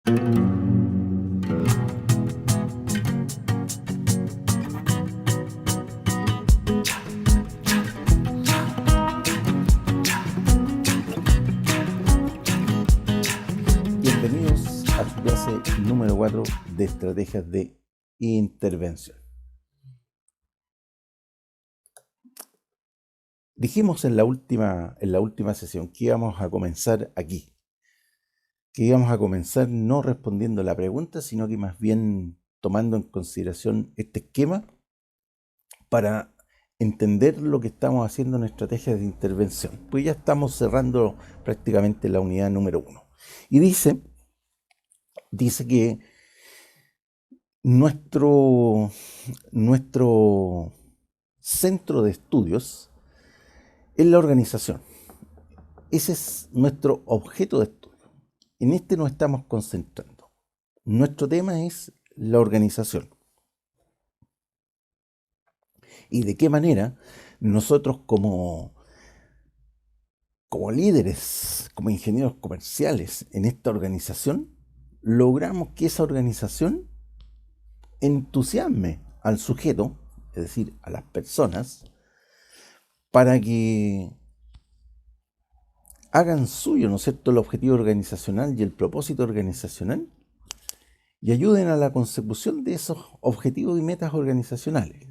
Bienvenidos a su clase número 4 de estrategias de intervención. Dijimos en la última sesión que íbamos a comenzar aquí, que íbamos a comenzar no respondiendo a la pregunta, sino que más bien tomando en consideración este esquema para entender lo que estamos haciendo en estrategias de intervención. Pues ya estamos cerrando prácticamente la unidad número 1. Y dice que nuestro centro de estudios es la organización. Ese es nuestro objeto de estudio. En este nos estamos concentrando. Nuestro tema es la organización. Y de qué manera nosotros como líderes, como ingenieros comerciales en esta organización, logramos que esa organización entusiasme al sujeto, es decir, a las personas, para que hagan suyo, ¿no es cierto?, el objetivo organizacional y el propósito organizacional y ayuden a la consecución de esos objetivos y metas organizacionales.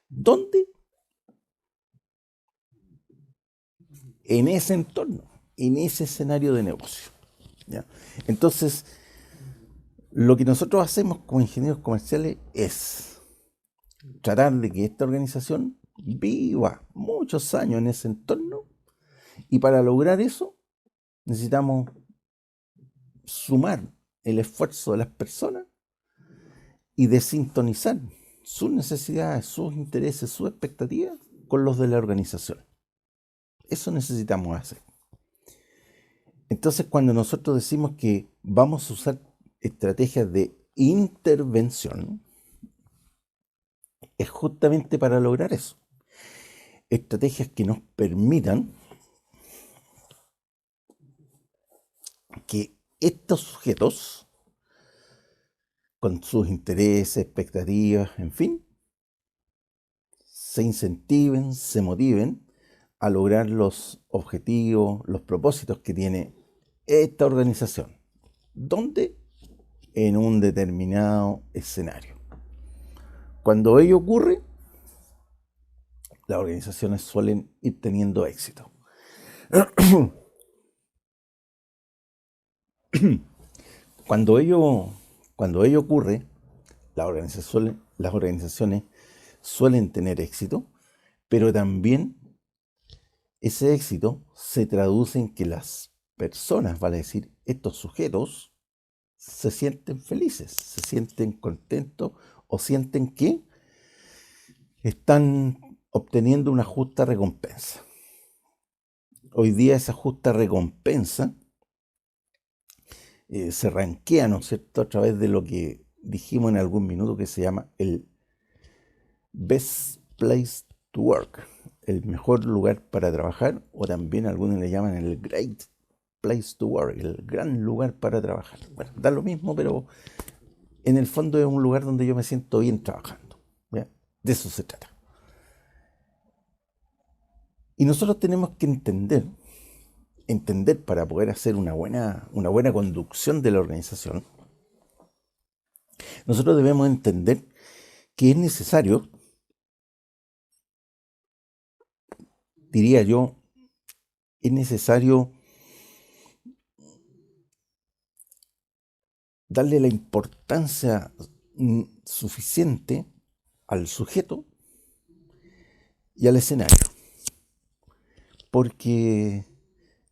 ¿Dónde? En ese entorno, en ese escenario de negocio, ¿ya? Entonces, lo que nosotros hacemos como ingenieros comerciales es tratar de que esta organización viva muchos años en ese entorno, y para lograr eso necesitamos sumar el esfuerzo de las personas y desintonizar sus necesidades, sus intereses, sus expectativas con los de la organización. Eso necesitamos hacer. Entonces, cuando nosotros decimos que vamos a usar estrategias de intervención, es justamente para lograr eso. Estrategias que nos permitan que estos sujetos, con sus intereses, expectativas, en fin, se incentiven, se motiven a lograr los objetivos, los propósitos que tiene esta organización. ¿Dónde? En un determinado escenario. Cuando ello ocurre, las organizaciones suelen ir teniendo éxito. Cuando ello ocurre, las organizaciones suelen tener éxito, pero también ese éxito se traduce en que las personas, vale decir, estos sujetos, se sienten felices, se sienten contentos o sienten que están obteniendo una justa recompensa. Hoy día esa justa recompensa se rankea, ¿no es cierto?, a través de lo que dijimos en algún minuto que se llama el Best Place to Work, el mejor lugar para trabajar, o también algunos le llaman el Great Place to Work, el gran lugar para trabajar. Bueno, da lo mismo, pero en el fondo es un lugar donde yo me siento bien trabajando, ¿ya? De eso se trata. Y nosotros tenemos que entender para poder hacer una buena conducción de la organización, nosotros debemos entender que es necesario, diría yo, darle la importancia suficiente al sujeto y al escenario. Porque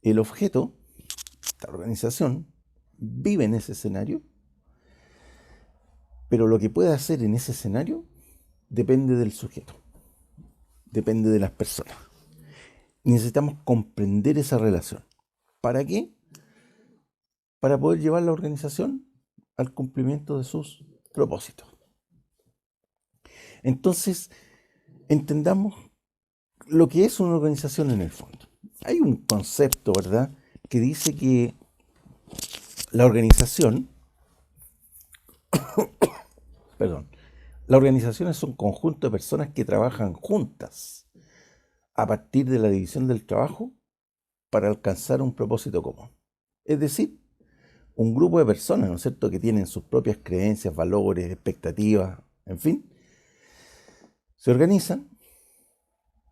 el objeto, la organización, vive en ese escenario, pero lo que puede hacer en ese escenario depende del sujeto, depende de las personas. Necesitamos comprender esa relación. ¿Para qué? Para poder llevar la organización al cumplimiento de sus propósitos. Entonces, entendamos lo que es una organización en el fondo. Hay un concepto, ¿verdad?, que dice que la organización Perdón. Las organizaciones son conjuntos de personas que trabajan juntas a partir de la división del trabajo para alcanzar un propósito común. Es decir, un grupo de personas, ¿no es cierto?, que tienen sus propias creencias, valores, expectativas, en fin, se organizan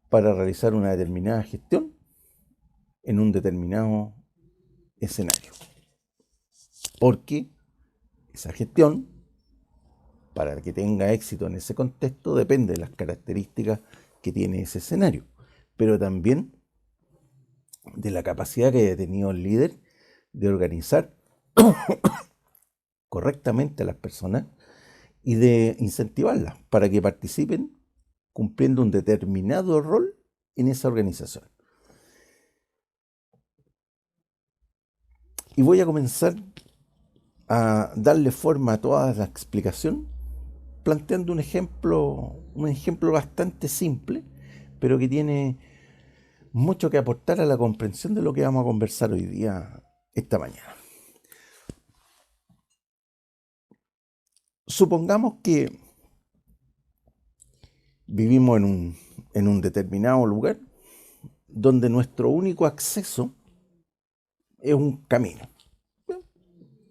para realizar una determinada gestión en un determinado escenario. Porque esa gestión, para que tenga éxito en ese contexto, depende de las características que tiene ese escenario, pero también de la capacidad que haya tenido el líder de organizar correctamente a las personas y de incentivarlas para que participen cumpliendo un determinado rol en esa organización. Y voy a comenzar a darle forma a toda la explicación planteando un ejemplo bastante simple, pero que tiene mucho que aportar a la comprensión de lo que vamos a conversar hoy día, esta mañana. Supongamos que vivimos en un determinado lugar donde nuestro único acceso es un camino.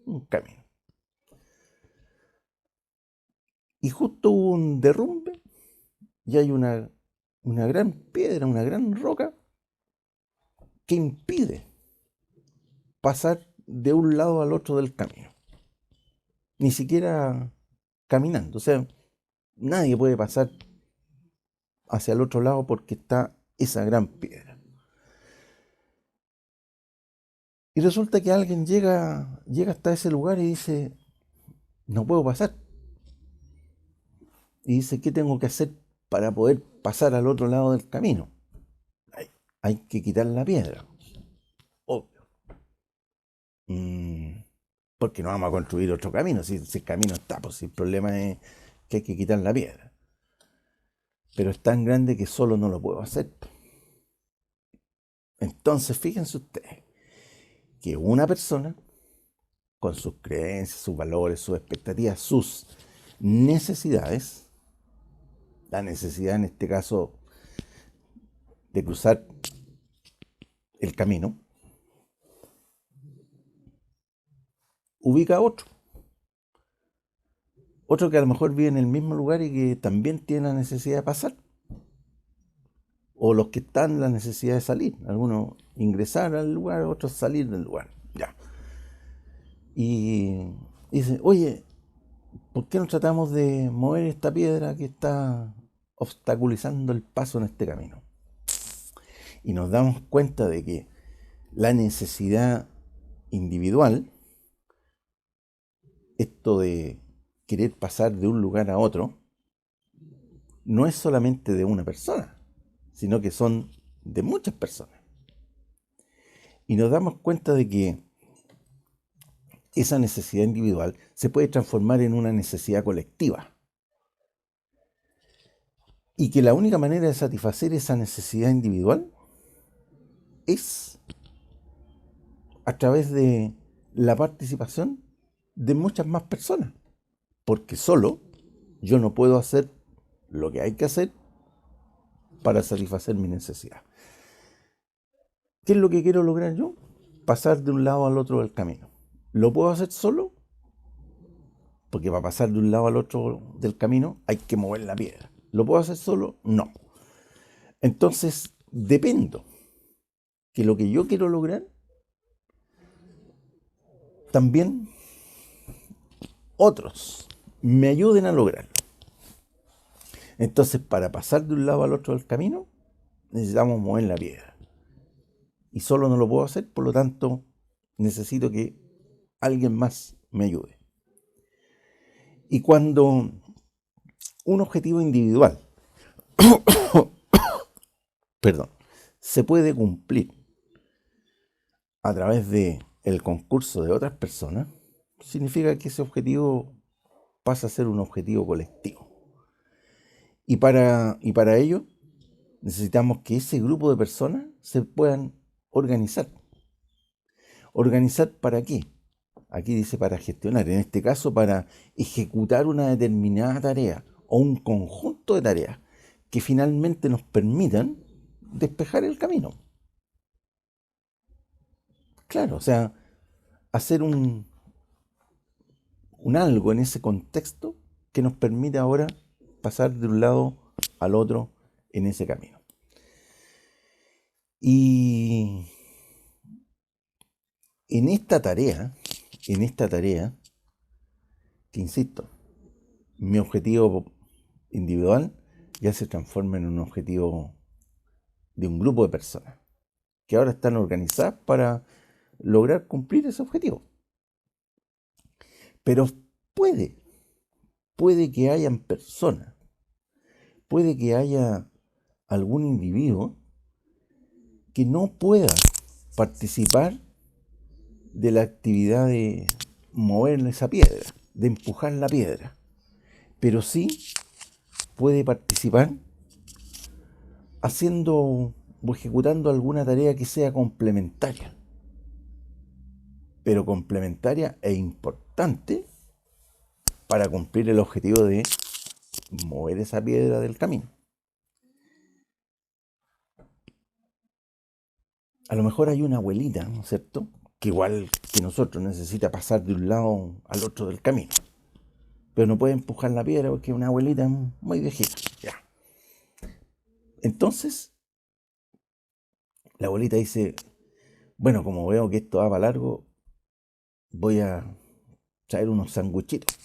Un camino. Y justo hubo un derrumbe y hay una gran piedra, una gran roca que impide pasar de un lado al otro del camino. Ni siquiera caminando. O sea, nadie puede pasar hacia el otro lado porque está esa gran piedra. Y resulta que alguien llega hasta ese lugar y dice, no puedo pasar. Y dice, ¿qué tengo que hacer para poder pasar al otro lado del camino? Hay que quitar la piedra. Obvio. Porque no vamos a construir otro camino. Si el camino está, pues si el problema es que hay que quitar la piedra. Pero es tan grande que solo no lo puedo hacer. Entonces, fíjense ustedes que una persona, con sus creencias, sus valores, sus expectativas, sus necesidades, la necesidad en este caso de cruzar el camino, ubica a otro que a lo mejor vive en el mismo lugar y que también tiene la necesidad de pasar, o los que están en la necesidad de salir, algunos ingresar al lugar, otros salir del lugar, ya. Y dice, oye, ¿por qué no tratamos de mover esta piedra que está obstaculizando el paso en este camino? Y nos damos cuenta de que la necesidad individual, esto de querer pasar de un lugar a otro, no es solamente de una persona, sino que son de muchas personas. Y nos damos cuenta de que esa necesidad individual se puede transformar en una necesidad colectiva. Y que la única manera de satisfacer esa necesidad individual es a través de la participación de muchas más personas. Porque solo yo no puedo hacer lo que hay que hacer para satisfacer mi necesidad. ¿Qué es lo que quiero lograr yo? Pasar de un lado al otro del camino. ¿Lo puedo hacer solo? Porque para pasar de un lado al otro del camino hay que mover la piedra. ¿Lo puedo hacer solo? No. Entonces, dependo que lo que yo quiero lograr también otros me ayuden a lograrlo. Entonces, para pasar de un lado al otro del camino, necesitamos mover la piedra. Y solo no lo puedo hacer, por lo tanto, necesito que alguien más me ayude. Y cuando un objetivo individual, perdón, se puede cumplir a través de el concurso de otras personas, significa que ese objetivo pasa a ser un objetivo colectivo. Y para ello necesitamos que ese grupo de personas se puedan organizar. ¿Organizar para qué? aquí dice para gestionar, en este caso para ejecutar una determinada tarea o un conjunto de tareas que finalmente nos permitan despejar el camino. Claro, o sea, hacer un algo en ese contexto que nos permite ahora pasar de un lado al otro en ese camino. Y en esta tarea, que insisto, mi objetivo individual ya se transforma en un objetivo de un grupo de personas que ahora están organizadas para lograr cumplir ese objetivo. Pero puede que hayan personas, puede que haya algún individuo que no pueda participar de la actividad de mover esa piedra, de empujar la piedra, pero sí puede participar haciendo o ejecutando alguna tarea que sea complementaria, pero complementaria e importante para cumplir el objetivo de mover esa piedra del camino. A lo mejor hay una abuelita, ¿no es cierto?, que igual que nosotros necesita pasar de un lado al otro del camino, pero no puede empujar la piedra porque es una abuelita muy viejita. Ya. Entonces, la abuelita dice, bueno, como veo que esto va para largo, voy a traer unos sanguchitos.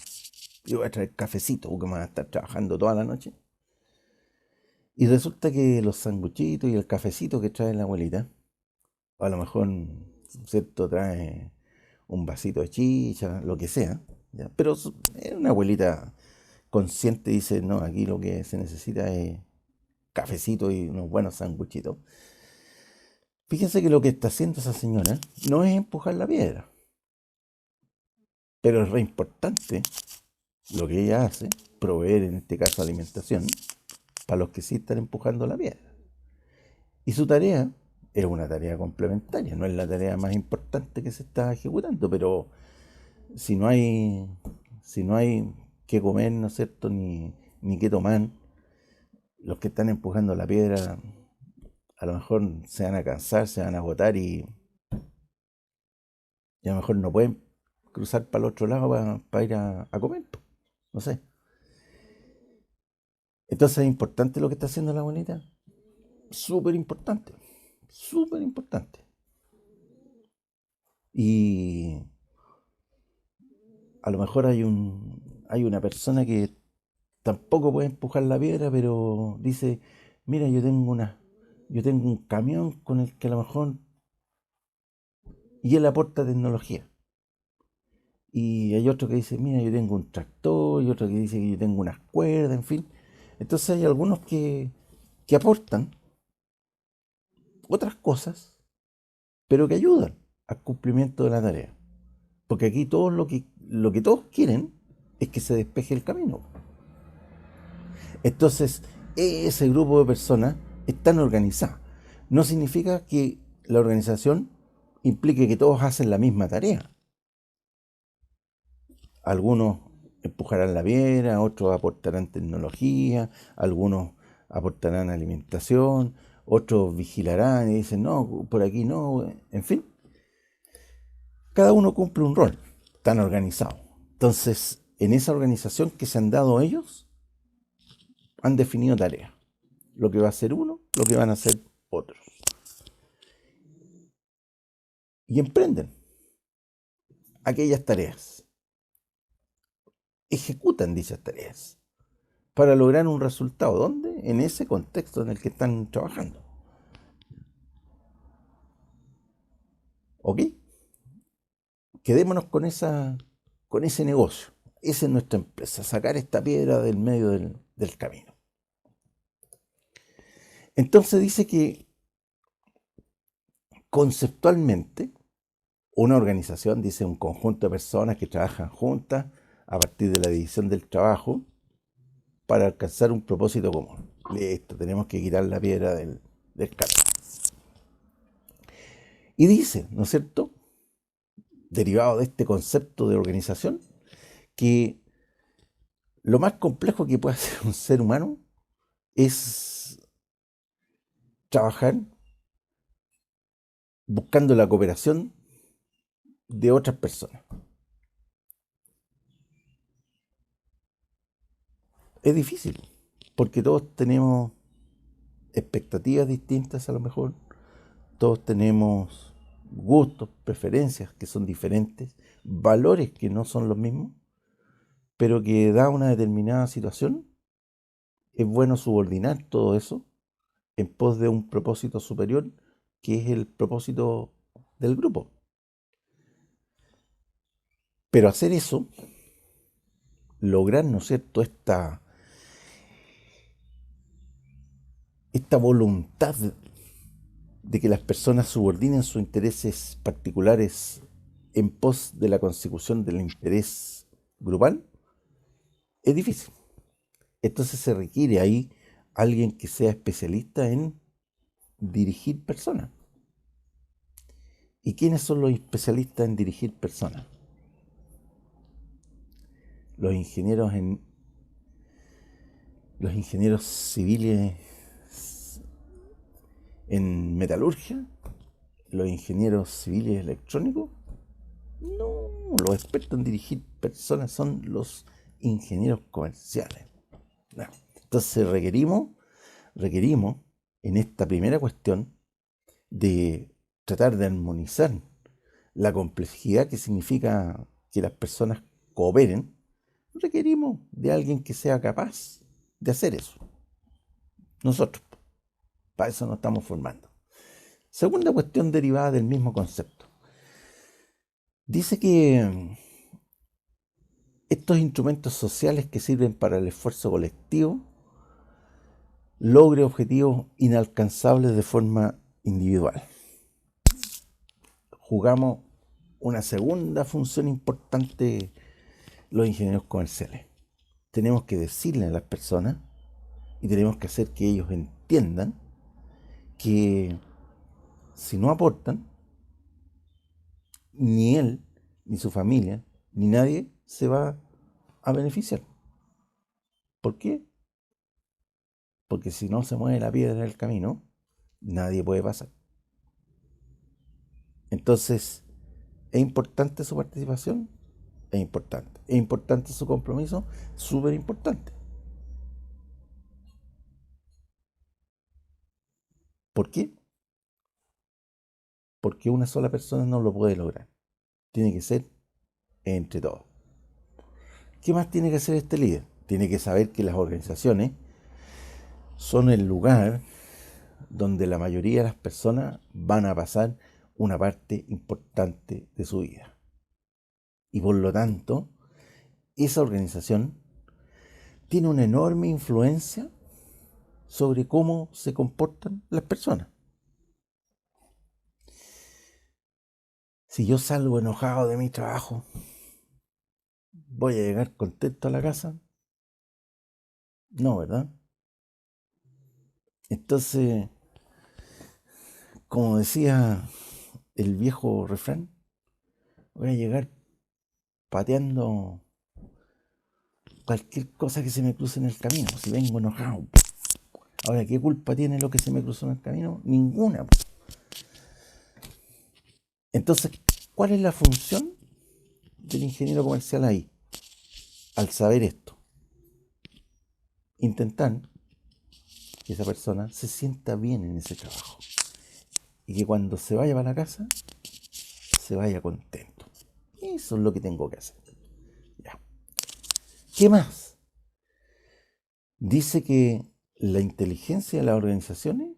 Y voy a traer cafecito, porque me van a estar trabajando toda la noche. Y resulta que los sanguchitos y el cafecito que trae la abuelita, a lo mejor, ¿cierto?, trae un vasito de chicha, lo que sea, ¿ya? Pero es una abuelita consciente, dice, no, aquí lo que se necesita es cafecito y unos buenos sanguchitos. Fíjense que lo que está haciendo esa señora no es empujar la piedra, pero es re importante lo que ella hace, proveer en este caso alimentación para los que sí están empujando la piedra. Y su tarea es una tarea complementaria, no es la tarea más importante que se está ejecutando, pero si no hay, si no hay que comer, ¿no es cierto?, ni que tomar, los que están empujando la piedra a lo mejor se van a cansar, se van a agotar y a lo mejor no pueden cruzar para el otro lado para ir a comer, no sé. Entonces es importante lo que está haciendo la abuelita, súper importante, súper importante. Y a lo mejor hay una persona que tampoco puede empujar la piedra, pero dice, mira, yo tengo un camión con el que a lo mejor, y él aporta tecnología. Y hay otro que dice, mira, yo tengo un tractor, y otro que dice que yo tengo unas cuerdas, en fin. Entonces hay algunos que aportan otras cosas, pero que ayudan al cumplimiento de la tarea. Porque aquí todos lo que todos quieren es que se despeje el camino. Entonces, ese grupo de personas están organizadas. No significa que la organización implique que todos hacen la misma tarea. Algunos empujarán la piedra, otros aportarán tecnología, algunos aportarán alimentación, otros vigilarán y dicen, no, por aquí no, en fin. Cada uno cumple un rol, tan organizado. Entonces, en esa organización que se han dado ellos, han definido tareas. Lo que va a hacer uno, lo que van a hacer otros. Y emprenden aquellas tareas. Ejecutan dichas tareas para lograr un resultado. ¿Dónde? En ese contexto en el que están trabajando. ¿Ok? Quedémonos con ese negocio. Esa es nuestra empresa, sacar esta piedra del medio del camino. Entonces dice que conceptualmente una organización, dice, un conjunto de personas que trabajan juntas a partir de la división del trabajo para alcanzar un propósito común. Listo, tenemos que quitar la piedra del camino. Y dice, ¿no es cierto?, derivado de este concepto de organización, que lo más complejo que puede hacer un ser humano es trabajar buscando la cooperación de otras personas. Es difícil, porque todos tenemos expectativas distintas a lo mejor, todos tenemos gustos, preferencias que son diferentes, valores que no son los mismos, pero que da una determinada situación, es bueno subordinar todo eso en pos de un propósito superior, que es el propósito del grupo. Pero hacer eso, lograr, ¿no es cierto?, esta voluntad de que las personas subordinen sus intereses particulares en pos de la consecución del interés grupal, es difícil. Entonces se requiere ahí alguien que sea especialista en dirigir personas. ¿Y quiénes son los especialistas en dirigir personas? Los ingenieros civiles en metalurgia, los ingenieros civiles electrónicos. No, los expertos en dirigir personas son los ingenieros comerciales. No. Entonces requerimos en esta primera cuestión de tratar de armonizar la complejidad que significa que las personas cooperen. Requerimos de alguien que sea capaz de hacer eso. Nosotros, para eso nos estamos formando. Segunda cuestión derivada del mismo concepto. Dice que estos instrumentos sociales que sirven para el esfuerzo colectivo logre objetivos inalcanzables de forma individual. Jugamos una segunda función importante los ingenieros comerciales. Tenemos que decirle a las personas y tenemos que hacer que ellos entiendan que si no aportan, ni él, ni su familia, ni nadie se va a beneficiar. ¿Por qué? Porque si no se mueve la piedra en el camino, nadie puede pasar. Entonces, ¿es importante su participación? Es importante. ¿Es importante su compromiso? Súper importante. ¿Por qué? Porque una sola persona no lo puede lograr. Tiene que ser entre todos. ¿Qué más tiene que hacer este líder? Tiene que saber que las organizaciones son el lugar donde la mayoría de las personas van a pasar una parte importante de su vida. Y por lo tanto, esa organización tiene una enorme influencia sobre cómo se comportan las personas. Si yo salgo enojado de mi trabajo, ¿voy a llegar contento a la casa? No, ¿verdad? Entonces, como decía el viejo refrán, voy a llegar pateando cualquier cosa que se me cruce en el camino, si vengo enojado. Ahora, ¿qué culpa tiene lo que se me cruzó en el camino? Ninguna. Entonces, ¿cuál es la función del ingeniero comercial ahí? Al saber esto, intentar que esa persona se sienta bien en ese trabajo y que cuando se vaya para la casa se vaya contento. Eso es lo que tengo que hacer. Ya. ¿Qué más? Dice que la inteligencia de las organizaciones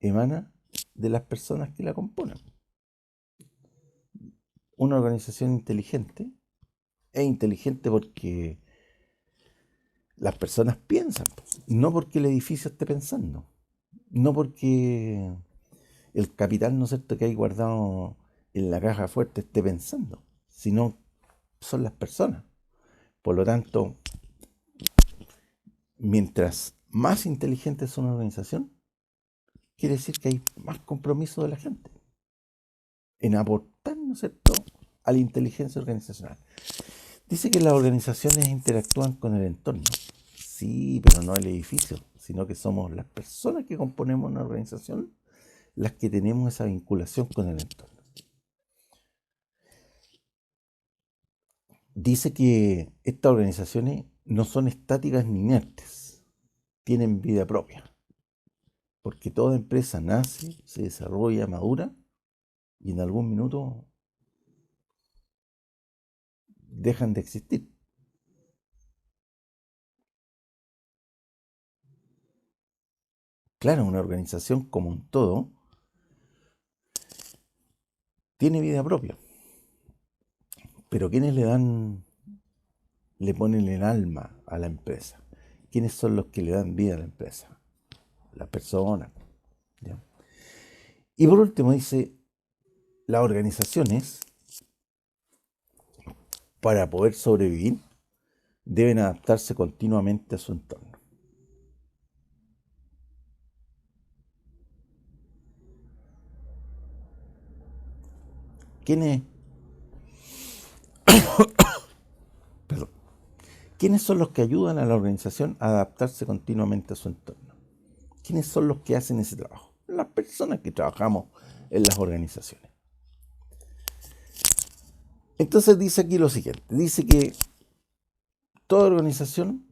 emana de las personas que la componen. Una organización inteligente es inteligente porque las personas piensan, no porque el edificio esté pensando, no porque el capital, ¿no es cierto?, que hay guardado en la caja fuerte esté pensando, sino son las personas. Por lo tanto, mientras más inteligente es una organización, quiere decir que hay más compromiso de la gente en aportar ¿no es cierto?, a la inteligencia organizacional. Dice que las organizaciones interactúan con el entorno. Sí, pero no el edificio, sino que somos las personas que componemos una organización las que tenemos esa vinculación con el entorno. Dice que estas organizaciones no son estáticas ni inertes, tienen vida propia, porque toda empresa nace, se desarrolla, madura y en algún minuto dejan de existir. Claro, una organización como un todo tiene vida propia, pero ¿quiénes le ponen el alma a la empresa? ¿Quiénes son los que le dan vida a la empresa? Las personas. ¿Ya? Y por último dice, las organizaciones, para poder sobrevivir, deben adaptarse continuamente a su entorno. ¿Quiénes, perdón, ¿quiénes son los que ayudan a la organización a adaptarse continuamente a su entorno? ¿Quiénes son los que hacen ese trabajo? Las personas que trabajamos en las organizaciones. Entonces dice aquí lo siguiente, dice que toda organización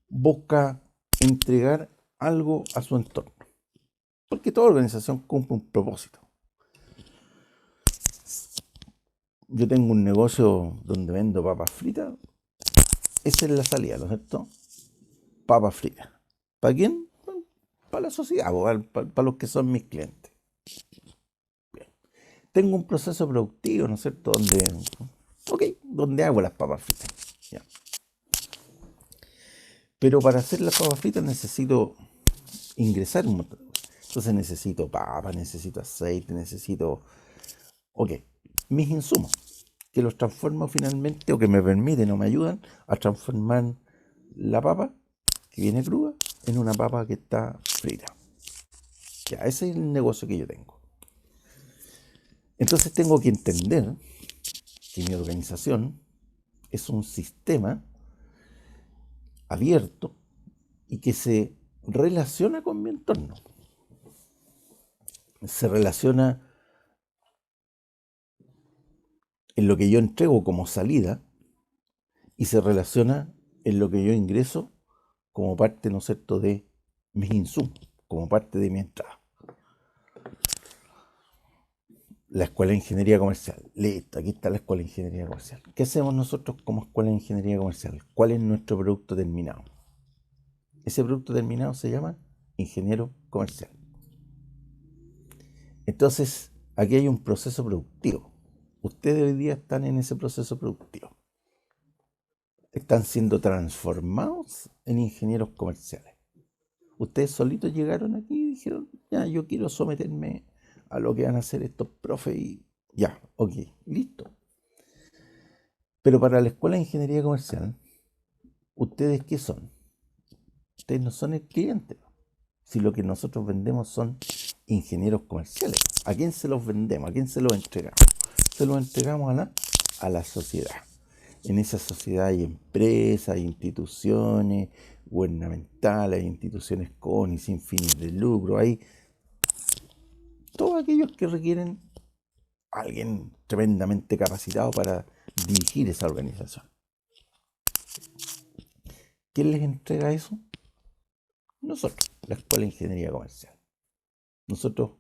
busca entregar algo a su entorno, porque toda organización cumple un propósito. Yo tengo un negocio donde vendo papas fritas, esa es la salida, ¿no es cierto? Papas fritas. ¿Para quién? Para la sociedad, para los que son mis clientes. Bien. Tengo un proceso productivo, ¿no es cierto? Donde hago las papas fritas. Ya. Pero para hacer las papas fritas necesito ingresar un montón de cosas. Entonces necesito papa, necesito aceite, necesito, mis insumos, que los transformo finalmente, o que me permiten o me ayudan a transformar la papa, que viene cruda, en una papa que está frita. Ya, ese es el negocio que yo tengo. Entonces tengo que entender que mi organización es un sistema abierto y que se relaciona con mi entorno. Se relaciona en lo que yo entrego como salida y se relaciona en lo que yo ingreso como parte, ¿no es cierto?, de mis insumos, como parte de mi entrada. La Escuela de Ingeniería Comercial. Listo, aquí está la Escuela de Ingeniería Comercial. ¿Qué hacemos nosotros como Escuela de Ingeniería Comercial? ¿Cuál es nuestro producto terminado? Ese producto terminado se llama ingeniero comercial. Entonces, aquí hay un proceso productivo. Ustedes hoy día están en ese proceso productivo. Están siendo transformados en ingenieros comerciales. Ustedes solitos llegaron aquí y dijeron, ya, yo quiero someterme a lo que van a hacer estos profes y ya, listo. Pero para la Escuela de Ingeniería Comercial, ¿ustedes qué son? Ustedes no son el cliente. Si lo que nosotros vendemos son ingenieros comerciales, ¿a quién se los vendemos? ¿A quién se los entregamos? Se los entregamos a la sociedad. En esa sociedad hay empresas, hay instituciones gubernamentales, hay instituciones con y sin fines de lucro, hay todos aquellos que requieren a alguien tremendamente capacitado para dirigir esa organización. ¿Quién les entrega eso? Nosotros, la Escuela de Ingeniería Comercial. Nosotros,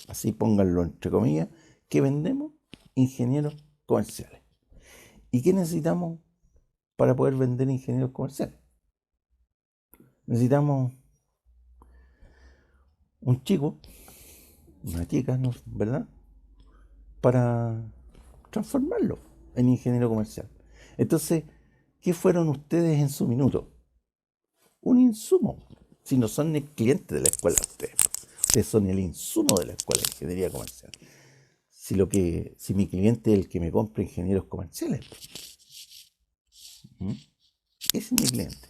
así pónganlo entre comillas, que vendemos ingenieros comerciales. ¿Y qué necesitamos para poder vender ingenieros comerciales? Necesitamos un chico, una chica, ¿no? ¿Verdad? Para transformarlo en ingeniero comercial. Entonces, ¿qué fueron ustedes en su minuto? Un insumo. Si no son el cliente de la escuela, ustedes son el insumo de la escuela de ingeniería comercial. Si mi cliente es el que me compra ingenieros comerciales, ese es mi cliente.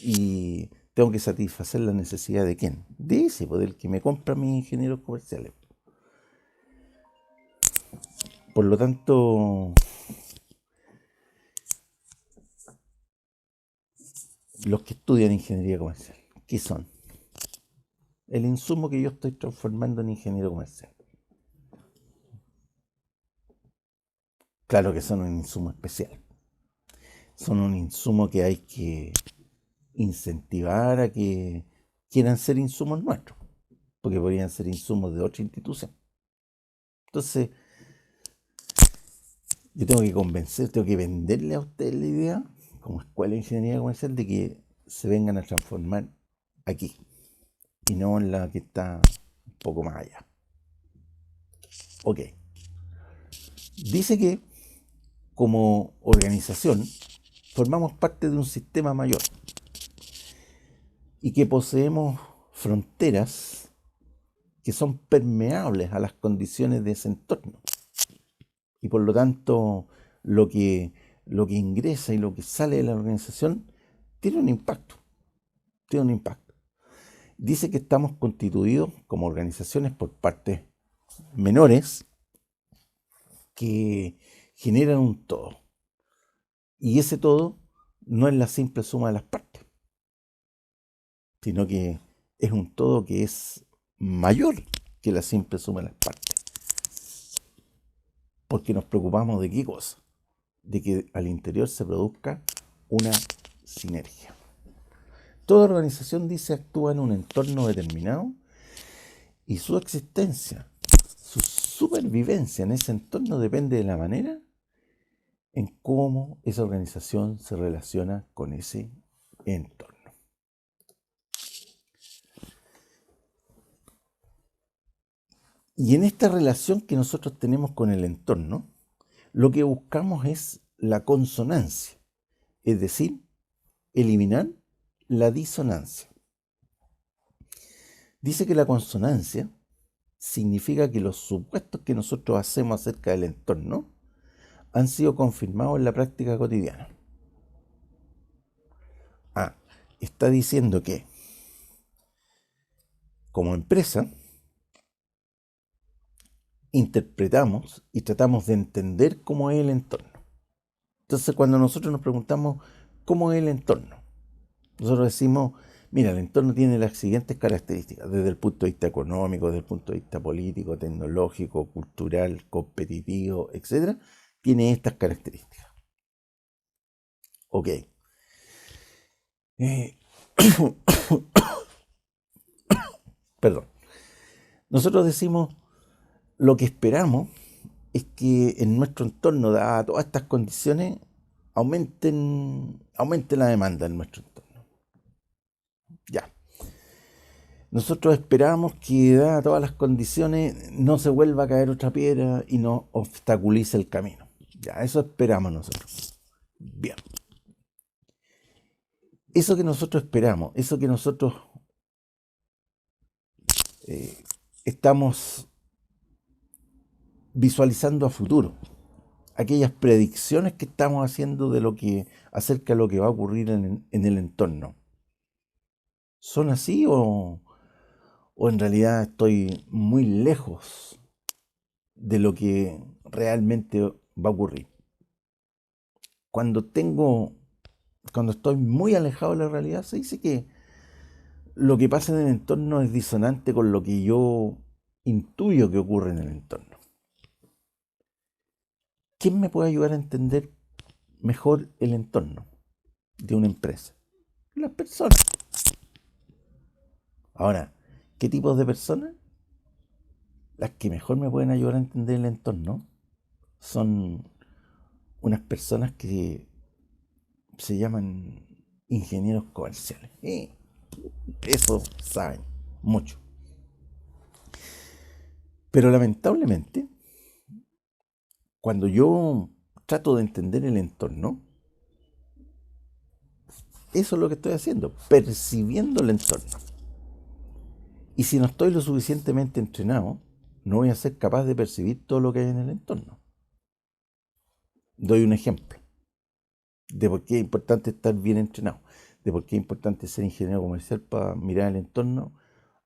Y tengo que satisfacer la necesidad de quién? De ese, del que me compra mis ingenieros comerciales. Por lo tanto, los que estudian ingeniería comercial, ¿qué son? El insumo que yo estoy transformando en ingeniero comercial. Claro que son un insumo especial. Son un insumo que hay que incentivar a que quieran ser insumos nuestros, porque podrían ser insumos de otra institución. Entonces, yo tengo que convencer, tengo que venderle a ustedes la idea, como escuela de ingeniería comercial, de que se vengan a transformar aquí y no en la que está un poco más allá. Ok. Dice que como organización formamos parte de un sistema mayor y que poseemos fronteras que son permeables a las condiciones de ese entorno. Y por lo tanto, lo que, lo que ingresa y lo que sale de la organización tiene un impacto. Tiene un impacto. Dice que estamos constituidos como organizaciones por partes menores que generan un todo. Y ese todo no es la simple suma de las partes, sino que es un todo que es mayor que la simple suma de las partes. Porque nos preocupamos de qué cosa, de que al interior se produzca una sinergia. Toda organización, dice, actúa en un entorno determinado y su existencia, su supervivencia en ese entorno depende de la manera en cómo esa organización se relaciona con ese entorno. Y en esta relación que nosotros tenemos con el entorno, lo que buscamos es la consonancia, es decir, eliminar la disonancia. Dice que la consonancia significa que los supuestos que nosotros hacemos acerca del entorno han sido confirmados en la práctica cotidiana. Está diciendo que como empresa interpretamos y tratamos de entender cómo es el entorno. Entonces, cuando nosotros nos preguntamos cómo es el entorno, nosotros decimos, mira, el entorno tiene las siguientes características, desde el punto de vista económico, desde el punto de vista político, tecnológico, cultural, competitivo, etc. Tiene estas características. Ok. Perdón. Nosotros decimos, lo que esperamos es que en nuestro entorno, dadas todas estas condiciones, aumente la demanda en nuestro entorno. Ya. Nosotros esperamos que, dadas todas las condiciones, no se vuelva a caer otra piedra y no obstaculice el camino. Ya, eso esperamos nosotros. Bien. Eso que nosotros esperamos, eso que nosotros estamos visualizando a futuro, aquellas predicciones que estamos haciendo acerca de lo que va a ocurrir en el entorno, ¿son así o en realidad estoy muy lejos de lo que realmente va a ocurrir? Cuando estoy muy alejado de la realidad, se dice que lo que pasa en el entorno es disonante con lo que yo intuyo que ocurre en el entorno. ¿Quién me puede ayudar a entender mejor el entorno de una empresa? Las personas. Ahora, ¿qué tipos de personas? Las que mejor me pueden ayudar a entender el entorno son unas personas que se llaman ingenieros comerciales. Eso saben mucho. Pero lamentablemente, cuando yo trato de entender el entorno, eso es lo que estoy haciendo, percibiendo el entorno. Y si no estoy lo suficientemente entrenado, no voy a ser capaz de percibir todo lo que hay en el entorno. Doy un ejemplo de por qué es importante estar bien entrenado, de por qué es importante ser ingeniero comercial para mirar el entorno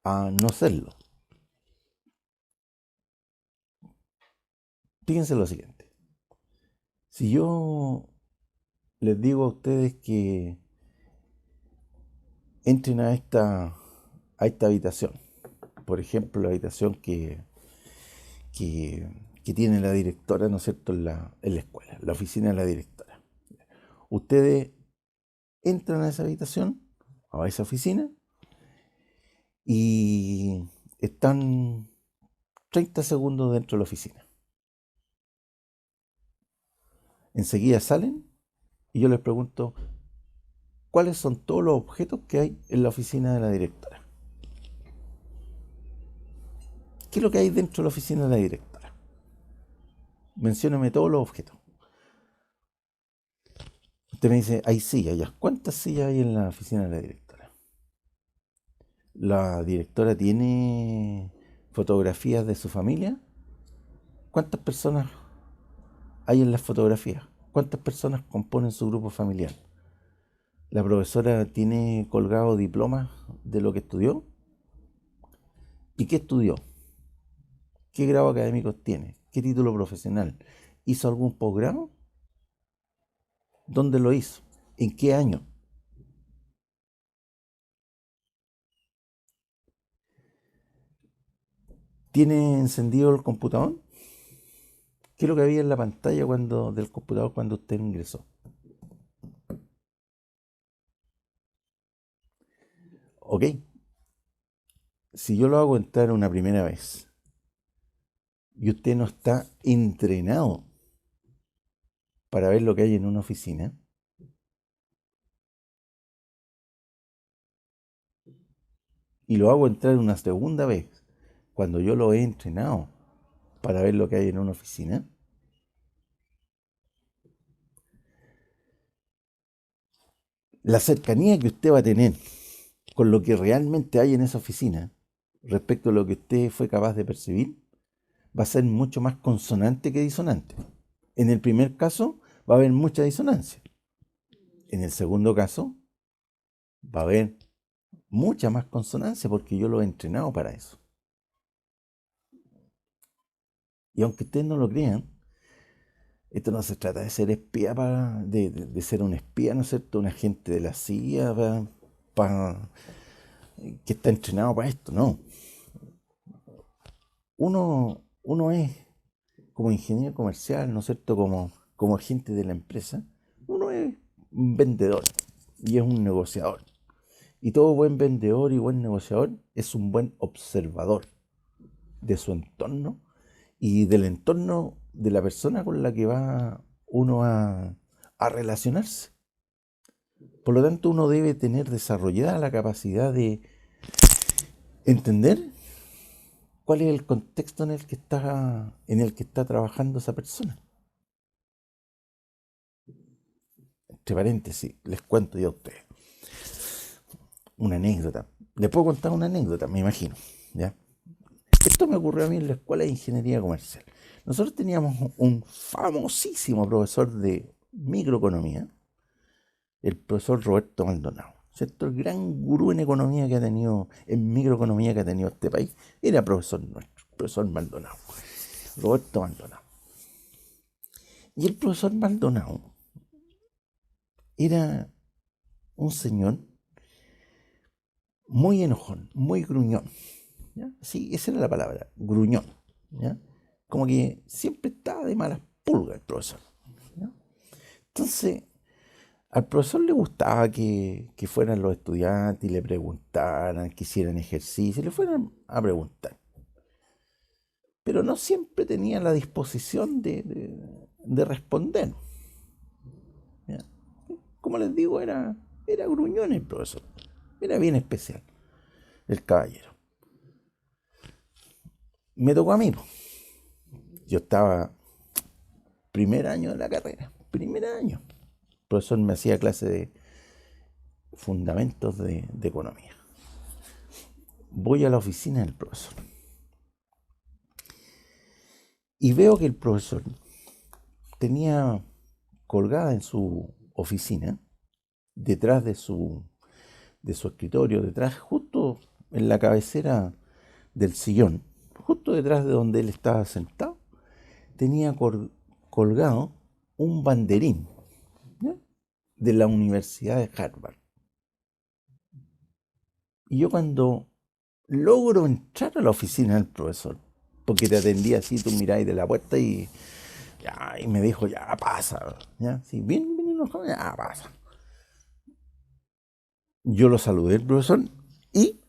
a no serlo. Fíjense lo siguiente. Si yo les digo a ustedes que entren a esta habitación, por ejemplo, la habitación que, que tiene la directora, ¿no es cierto?, en la escuela, la oficina de la directora. Ustedes entran a esa habitación, a esa oficina, y están 30 segundos dentro de la oficina. Enseguida salen y yo les pregunto, ¿cuáles son todos los objetos que hay en la oficina de la directora? ¿Qué es lo que hay dentro de la oficina de la directora? Mencióname todos los objetos. Usted me dice, hay sillas, ya. ¿Cuántas sillas hay en la oficina de la directora? ¿La directora tiene fotografías de su familia? ¿Cuántas personas hay en las fotografías? ¿Cuántas personas componen su grupo familiar? ¿La profesora tiene colgado diplomas de lo que estudió? ¿Y qué estudió? ¿Qué grado académico tiene? ¿Qué título profesional? ¿Hizo algún posgrado? ¿Dónde lo hizo? ¿En qué año? ¿Tiene encendido el computador? ¿Qué es lo que había en la pantalla del computador cuando usted ingresó? Ok, si yo lo hago entrar una primera vez y usted no está entrenado para ver lo que hay en una oficina, y lo hago entrar una segunda vez cuando yo lo he entrenado para ver lo que hay en una oficina, la cercanía que usted va a tener con lo que realmente hay en esa oficina respecto a lo que usted fue capaz de percibir va a ser mucho más consonante que disonante. En el primer caso va a haber mucha disonancia. En el segundo caso va a haber mucha más consonancia porque yo lo he entrenado para eso. Y aunque ustedes no lo crean, esto no se trata de ser espía, de ser un espía, ¿no es cierto? Un agente de la CIA que está entrenado para esto, no. Uno es como ingeniero comercial, ¿no es cierto? Como agente de la empresa, uno es un vendedor y es un negociador. Y todo buen vendedor y buen negociador es un buen observador de su entorno y del entorno de la persona con la que va uno a relacionarse. Por lo tanto, uno debe tener desarrollada la capacidad de entender cuál es el contexto en el que está trabajando esa persona. Entre paréntesis, les cuento yo a ustedes una anécdota. Les puedo contar una anécdota, me imagino, ¿ya? Esto me ocurrió a mí en la escuela de ingeniería comercial. Nosotros teníamos un famosísimo profesor de microeconomía, el profesor Roberto Maldonado, ¿cierto? El gran gurú en economía que ha tenido, en microeconomía que ha tenido este país, era profesor nuestro, profesor Maldonado, Roberto Maldonado. Y el profesor Maldonado era un señor muy enojón, muy gruñón, ¿ya? Sí, esa era la palabra, gruñón, ¿ya? Como que siempre estaba de malas pulgas el profesor, ¿ya? Entonces, al profesor le gustaba que fueran los estudiantes y le preguntaran, que hicieran ejercicio, le fueran a preguntar. Pero no siempre tenía la disposición de responder, ¿ya? Como les digo, era gruñón el profesor, era bien especial el caballero. Me tocó a mí, po. Yo estaba primer año de la carrera, primer año. El profesor me hacía clase de fundamentos de economía. Voy a la oficina del profesor y veo que el profesor tenía colgada en su oficina, detrás de su escritorio, detrás, justo en la cabecera del sillón, justo detrás de donde él estaba sentado, tenía colgado un banderín, ¿ya?, de la Universidad de Harvard. Y yo cuando logro entrar a la oficina del profesor, porque te atendía así, tú miráis de la puerta y, ya, y me dijo, ya pasa, ya, sí, bien, bien enojado, ya pasa. Yo lo saludé al profesor y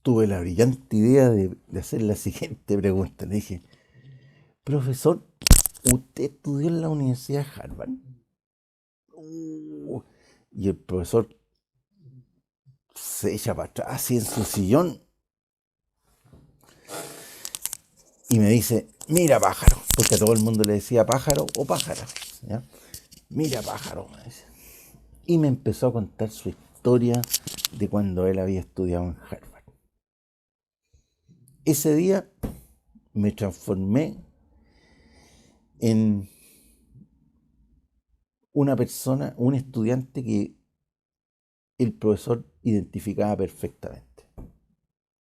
tuve la brillante idea de hacer la siguiente pregunta. Le dije, profesor, ¿usted estudió en la Universidad de Harvard? Uh, y el profesor se echa para atrás así en su sillón y me dice, mira pájaro, porque a todo el mundo le decía pájaro o pájara, ¿ya? Mira pájaro, me dice. Y me empezó a contar su historia de cuando él había estudiado en Harvard. Ese día me transformé en una persona, un estudiante que el profesor identificaba perfectamente. O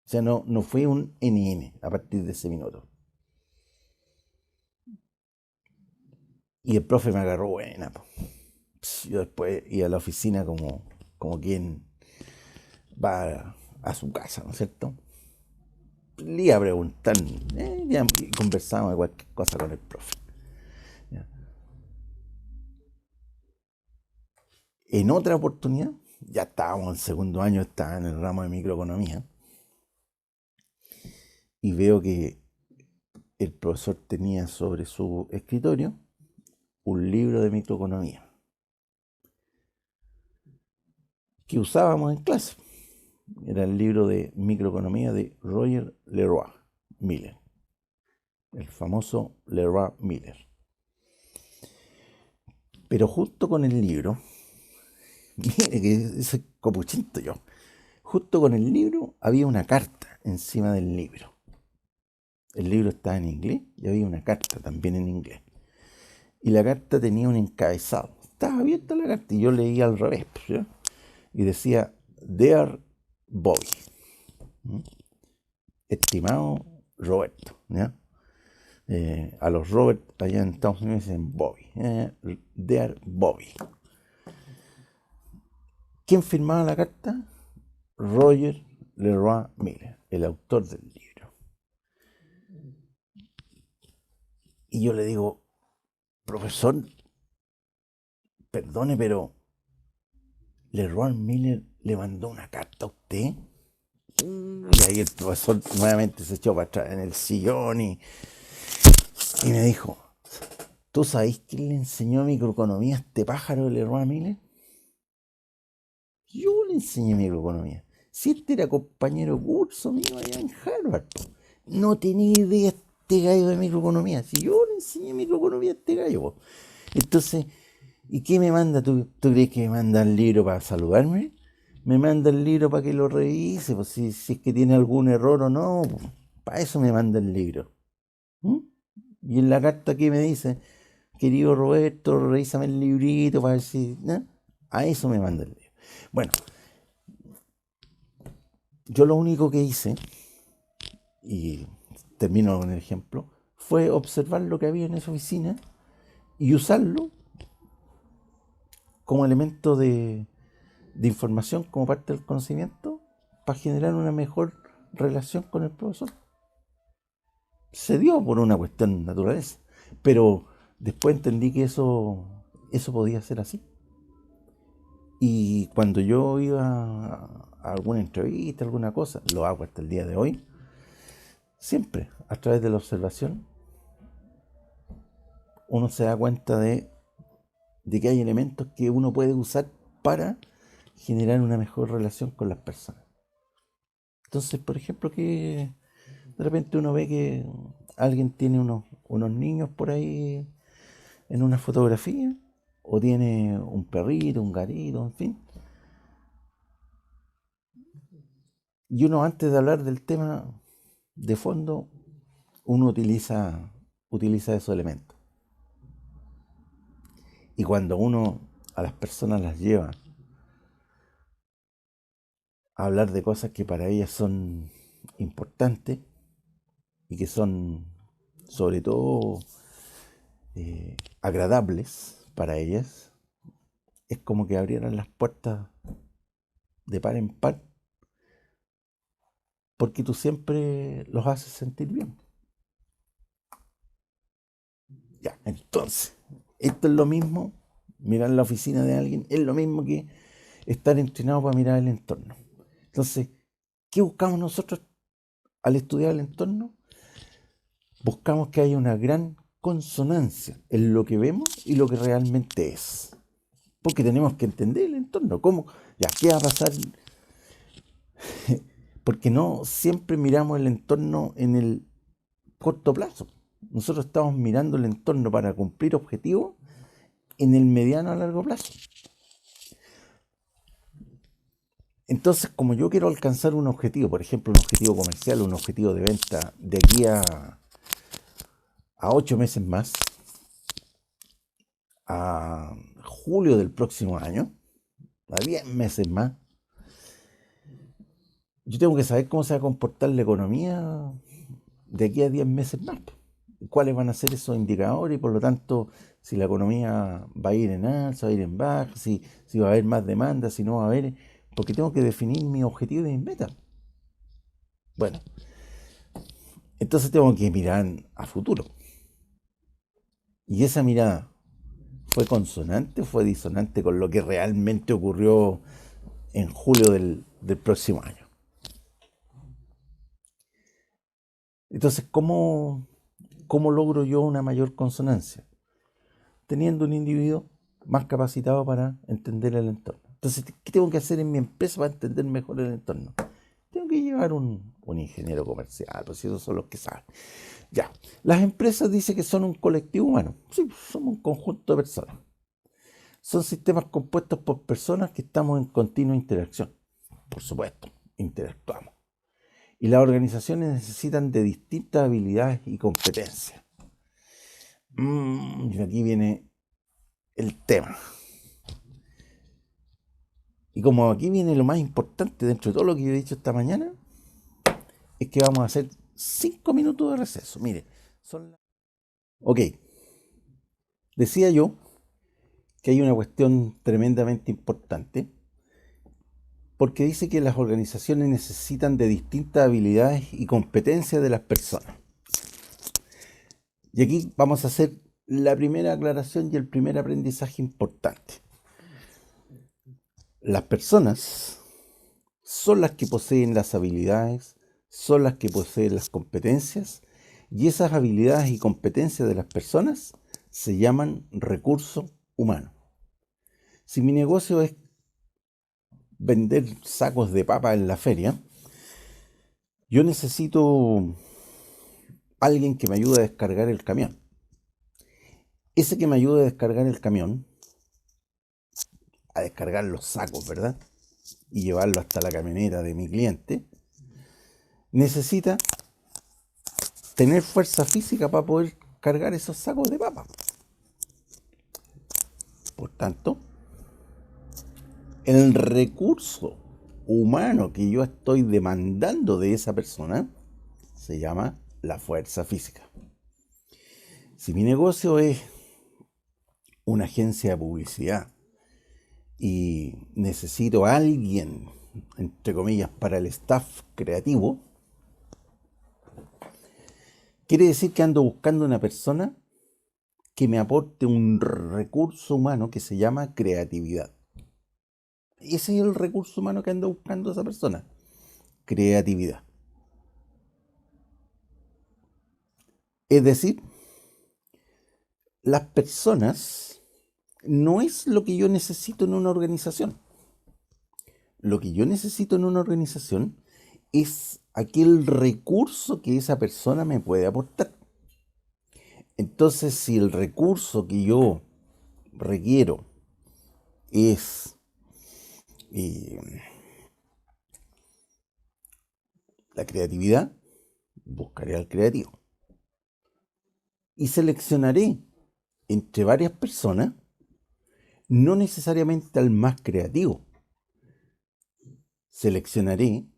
sea, no fue un NN a partir de ese minuto. Y el profe me agarró buena. Yo después iba a la oficina como quien va a su casa, ¿no es cierto? Le iba a preguntar, ya conversábamos de cualquier cosa con el profe. ¿Ya? En otra oportunidad, ya estábamos en segundo año, estaba en el ramo de microeconomía, y veo que el profesor tenía sobre su escritorio un libro de microeconomía que usábamos en clase. Era el libro de microeconomía de Roger Leroy Miller, el famoso Leroy Miller. Pero justo con el libro, mire que soy copuchento yo, justo con el libro había una carta encima del libro. El libro estaba en inglés y había una carta también en inglés. Y la carta tenía un encabezado. Estaba abierta la carta y yo leía al revés, ¿ya? Y decía, Dear Bobby, estimado Roberto, ¿ya? A los Robert allá en Estados Unidos dicen Bobby, Dear Bobby. ¿Quién firmaba la carta? Roger Leroy Miller, el autor del libro. Y yo le digo, profesor, perdone, pero Leroy Miller le mandó una carta a usted. Y ahí el profesor nuevamente se echó para atrás en el sillón y me dijo, ¿tú sabés quién le enseñó microeconomía a este pájaro de Leroy Miller? Yo le enseñé microeconomía. Si este era compañero curso mío allá en Harvard, no tenía idea este gallo de microeconomía. Si yo le enseñé microeconomía a este gallo. Entonces, ¿y qué me manda? ¿Tú crees que me manda el libro para saludarme? Me manda el libro para que lo revise, pues si es que tiene algún error o no, pues, para eso me manda el libro. ¿Mm? Y en la carta que me dice, querido Roberto, revísame el librito para ver si, ¿no? A eso me manda el libro. Bueno, yo lo único que hice, y termino con el ejemplo, fue observar lo que había en esa oficina y usarlo como elemento de información, como parte del conocimiento, para generar una mejor relación con el profesor. Se dio por una cuestión de naturaleza, pero después entendí que eso podía ser así. Y cuando yo iba a alguna entrevista, alguna cosa, lo hago hasta el día de hoy, siempre a través de la observación, uno se da cuenta de que hay elementos que uno puede usar para generar una mejor relación con las personas. Entonces, por ejemplo, que de repente uno ve que alguien tiene unos niños por ahí en una fotografía, o tiene un perrito, un gatito, en fin. Y uno, antes de hablar del tema de fondo, uno utiliza esos elementos. Y cuando uno a las personas las lleva a hablar de cosas que para ellas son importantes y que son sobre todo agradables para ellas, es como que abrieran las puertas de par en par, porque tú siempre los haces sentir bien. Ya, entonces, esto es lo mismo, mirar la oficina de alguien, es lo mismo que estar entrenado para mirar el entorno. Entonces, ¿qué buscamos nosotros al estudiar el entorno? Buscamos que haya una gran consonancia en lo que vemos y lo que realmente es. Porque tenemos que entender el entorno. ¿Cómo? Ya, ¿qué va a pasar? Porque no siempre miramos el entorno en el corto plazo. Nosotros estamos mirando el entorno para cumplir objetivos en el mediano a largo plazo. Entonces, como yo quiero alcanzar un objetivo, por ejemplo, un objetivo comercial, un objetivo de venta de aquí a 8 meses más, a julio del próximo año, a 10 meses más, yo tengo que saber cómo se va a comportar la economía de aquí a 10 meses más. ¿Cuáles van a ser esos indicadores? Y por lo tanto, si la economía va a ir en alza, va a ir en baja, si va a haber más demanda, si no va a haber, porque tengo que definir mi objetivo y mis metas. Bueno, entonces tengo que mirar a futuro. Y esa mirada fue consonante o fue disonante con lo que realmente ocurrió en julio del próximo año. Entonces, ¿cómo logro yo una mayor consonancia? Teniendo un individuo más capacitado para entender el entorno. Entonces, ¿qué tengo que hacer en mi empresa para entender mejor el entorno? Tengo que llevar un ingeniero comercial, pues si esos son los que saben. Ya, las empresas dicen que son un colectivo humano. Sí, somos un conjunto de personas. Son sistemas compuestos por personas que estamos en continua interacción. Por supuesto, interactuamos. Y las organizaciones necesitan de distintas habilidades y competencias. Y aquí viene el tema. Y como aquí viene lo más importante dentro de todo lo que yo he dicho esta mañana, es que vamos a hacer 5 minutos de receso. Mire, Ok, decía yo que hay una cuestión tremendamente importante, porque dice que las organizaciones necesitan de distintas habilidades y competencias de las personas. Y aquí vamos a hacer la primera aclaración y el primer aprendizaje importante. Las personas son las que poseen las habilidades, son las que poseen las competencias, y esas habilidades y competencias de las personas se llaman recurso humano. Si mi negocio es vender sacos de papa en la feria, yo necesito alguien que me ayude a descargar el camión. Ese que me ayude a descargar el camión, a descargar los sacos, ¿verdad? Y llevarlo hasta la camioneta de mi cliente, necesita tener fuerza física para poder cargar esos sacos de papa. Por tanto, el recurso humano que yo estoy demandando de esa persona se llama la fuerza física. Si mi negocio es una agencia de publicidad y necesito a alguien, entre comillas, para el staff creativo, quiere decir que ando buscando una persona que me aporte un recurso humano que se llama creatividad. Ese es el recurso humano que anda buscando esa persona, creatividad. Es decir, las personas no es lo que yo necesito en una organización. Lo que yo necesito en una organización es aquel recurso que esa persona me puede aportar. Entonces, si el recurso que yo requiero es la creatividad, buscaré al creativo. Y seleccionaré entre varias personas, no necesariamente al más creativo. Seleccionaré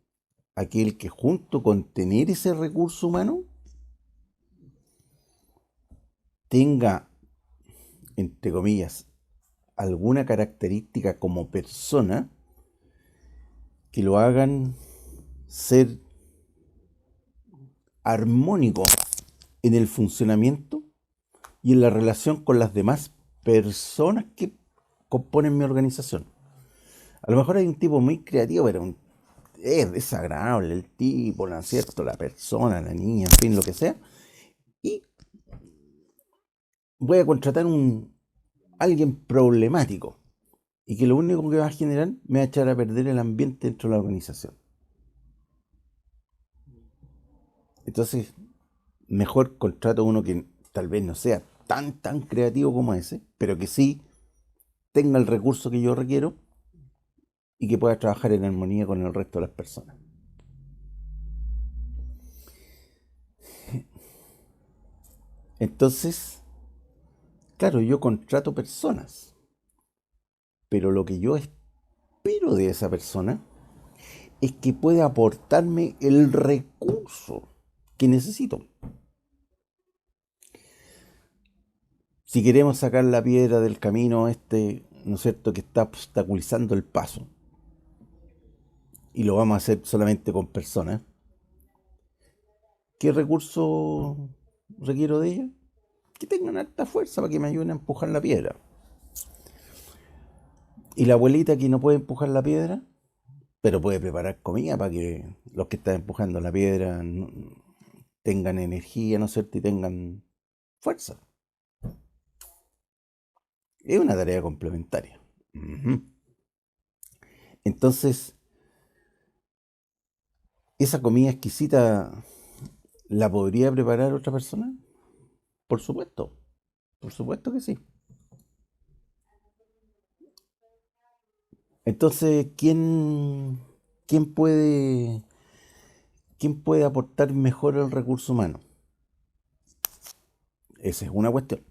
aquel que junto con tener ese recurso humano tenga, entre comillas, alguna característica como persona que lo hagan ser armónico en el funcionamiento y en la relación con las demás personas que componen mi organización. A lo mejor hay un tipo muy creativo, pero es desagradable el tipo, ¿no es cierto? La persona, la niña, en fin, lo que sea. Y voy a contratar alguien problemático y que lo único que va a generar me va a echar a perder el ambiente dentro de la organización. Entonces, mejor contrato uno que tal vez no sea tan creativo como ese, pero que sí tenga el recurso que yo requiero y que pueda trabajar en armonía con el resto de las personas. Entonces, claro, yo contrato personas, pero lo que yo espero de esa persona es que pueda aportarme el recurso que necesito. Si queremos sacar la piedra del camino ¿no es cierto?, que está obstaculizando el paso, y lo vamos a hacer solamente con personas, ¿qué recurso requiero de ellos? Que tengan alta fuerza para que me ayuden a empujar la piedra. Y la abuelita que no puede empujar la piedra, pero puede preparar comida para que los que están empujando la piedra tengan energía, ¿no es cierto?, y tengan fuerza. Es una tarea complementaria. Ujú. Entonces, ¿esa comida exquisita la podría preparar otra persona? Por supuesto que sí. Entonces, quién puede, quién puede aportar mejor el recurso humano? Esa es una cuestión.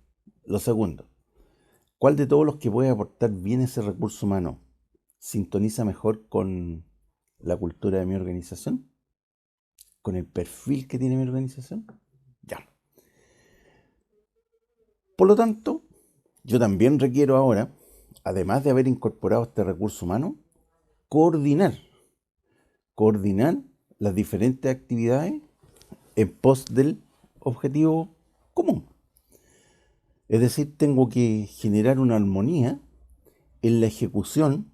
Lo segundo, ¿cuál de todos los que puede aportar bien ese recurso humano sintoniza mejor con la cultura de mi organización? ¿Con el perfil que tiene mi organización? Ya. Por lo tanto, yo también requiero ahora, además de haber incorporado este recurso humano, coordinar, coordinar las diferentes actividades en pos del objetivo común. Es decir, tengo que generar una armonía en la ejecución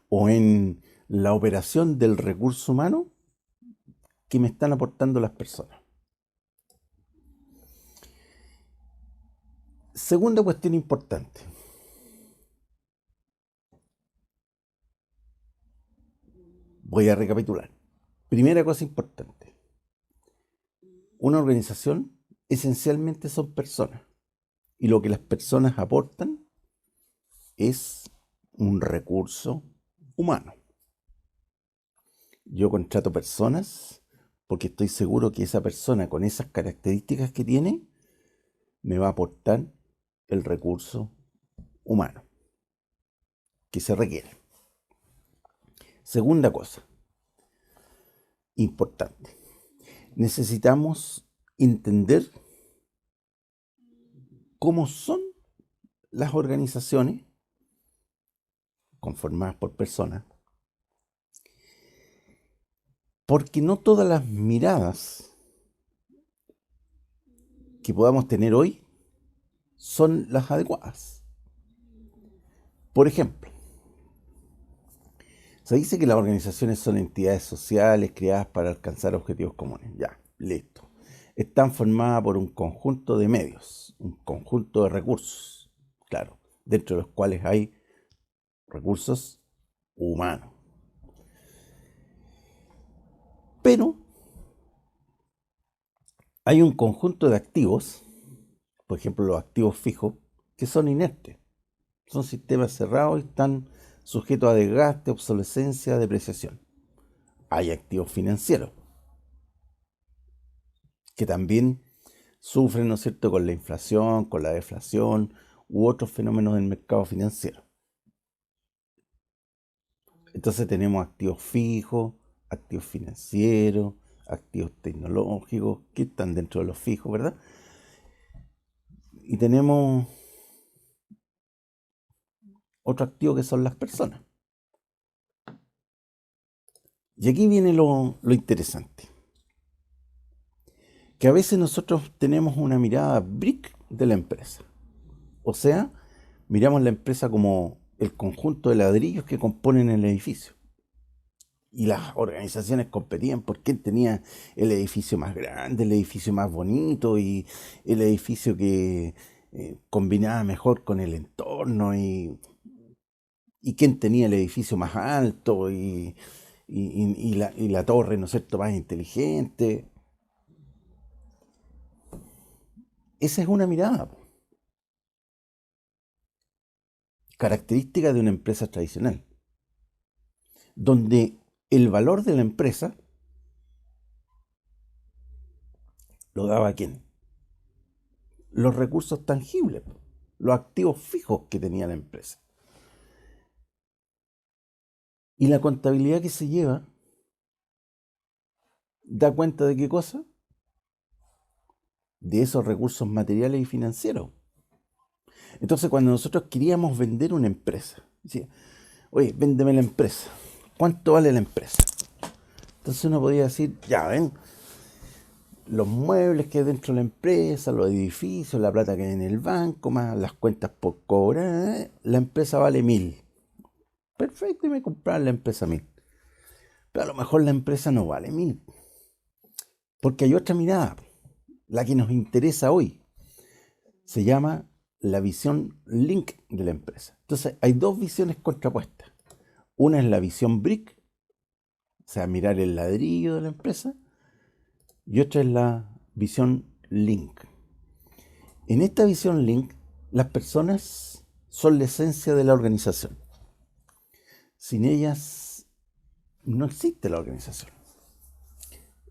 o en la operación del recurso humano que me están aportando las personas. Segunda cuestión importante. Voy a recapitular. Primera cosa importante. Una organización esencialmente son personas y lo que las personas aportan es un recurso humano. Yo contrato personas porque estoy seguro que esa persona con esas características que tiene me va a aportar el recurso humano que se requiere. Segunda cosa importante. Necesitamos entender cómo son las organizaciones conformadas por personas, porque no todas las miradas que podamos tener hoy son las adecuadas. Por ejemplo, se dice que las organizaciones son entidades sociales creadas para alcanzar objetivos comunes. Ya, listo. Están formadas por un conjunto de medios, un conjunto de recursos, claro, dentro de los cuales hay recursos humanos. Pero hay un conjunto de activos, por ejemplo los activos fijos, que son inertes. Son sistemas cerrados y están sujetos a desgaste, obsolescencia, depreciación. Hay activos financieros, que también sufren, ¿no es cierto?, con la inflación, con la deflación u otros fenómenos del mercado financiero. Entonces tenemos activos fijos, activos financieros, activos tecnológicos, que están dentro de los fijos, ¿verdad? y tenemos otro activo que son las personas. Y aquí viene lo interesante, que a veces nosotros tenemos una mirada brick de la empresa. O sea, miramos la empresa como el conjunto de ladrillos que componen el edificio. Y las organizaciones competían por quién tenía el edificio más grande, el edificio más bonito y el edificio que combinaba mejor con el entorno y quién tenía el edificio más alto y la torre, ¿no es cierto?, más inteligente. Esa es una mirada característica de una empresa tradicional, donde el valor de la empresa lo daba quién. Los recursos tangibles, los activos fijos que tenía la empresa. Y la contabilidad que se lleva da cuenta de qué cosa? De esos recursos materiales y financieros. Entonces, cuando nosotros queríamos vender una empresa, decía, oye, véndeme la empresa. ¿Cuánto vale la empresa? Entonces uno podía decir, ya ven, los muebles que hay dentro de la empresa, los edificios, la plata que hay en el banco, más las cuentas por cobrar, la empresa vale 1.000. Perfecto, y me compraron la empresa 1.000. Pero a lo mejor la empresa no vale 1.000. Porque hay otra mirada, la que nos interesa hoy. Se llama la visión link de la empresa. Entonces hay dos visiones contrapuestas. Una es la visión brick, o sea, mirar el ladrillo de la empresa, y otra es la visión link. En esta visión link, las personas son la esencia de la organización. Sin ellas no existe la organización.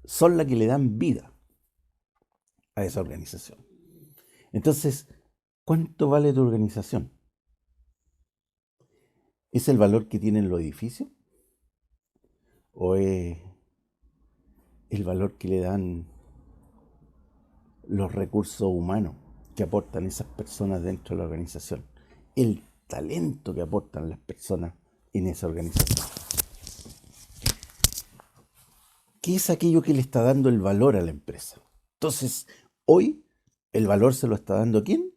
Son las que le dan vida a esa organización. Entonces, ¿cuánto vale tu organización? ¿Es el valor que tienen los edificios? ¿O es el valor que le dan los recursos humanos que aportan esas personas dentro de la organización? El talento que aportan las personas en esa organización. ¿Qué es aquello que le está dando el valor a la empresa? Entonces, hoy el valor se lo está dando ¿a quién?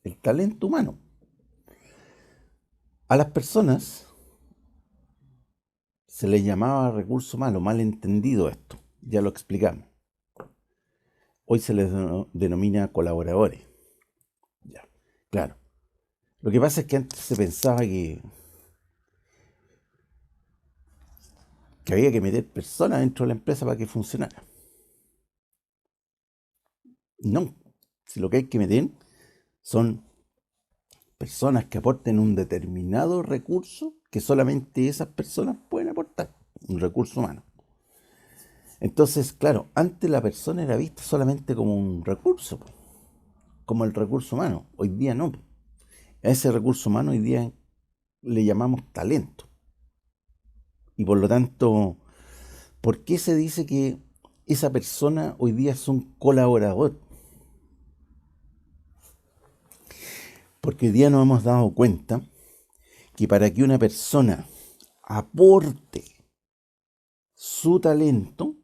El talento humano. A las personas se les llamaba recurso humano, mal entendido esto, ya lo explicamos. Hoy se les denomina colaboradores. Ya, claro. Lo que pasa es que antes se pensaba que había que meter personas dentro de la empresa para que funcionara. No, si lo que hay que meter son personas que aporten un determinado recurso que solamente esas personas pueden aportar, un recurso humano. Entonces, claro, antes la persona era vista solamente como un recurso, como el recurso humano. Hoy día no. A ese recurso humano hoy día le llamamos talento. Y por lo tanto, ¿por qué se dice que esa persona hoy día es un colaborador? Porque hoy día nos hemos dado cuenta que para que una persona aporte su talento,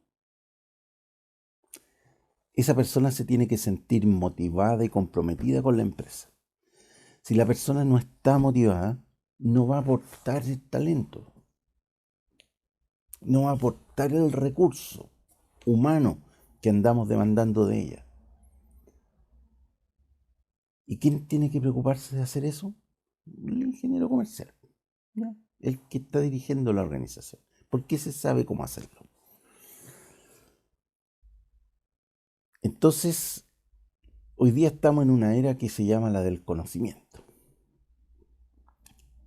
esa persona se tiene que sentir motivada y comprometida con la empresa. Si la persona no está motivada, no va a aportar el talento, no va a aportar el recurso humano que andamos demandando de ella. ¿Y quién tiene que preocuparse de hacer eso? El ingeniero comercial, ¿no? El que está dirigiendo la organización, porque se sabe cómo hacerlo. Entonces, hoy día estamos en una era que se llama la del conocimiento.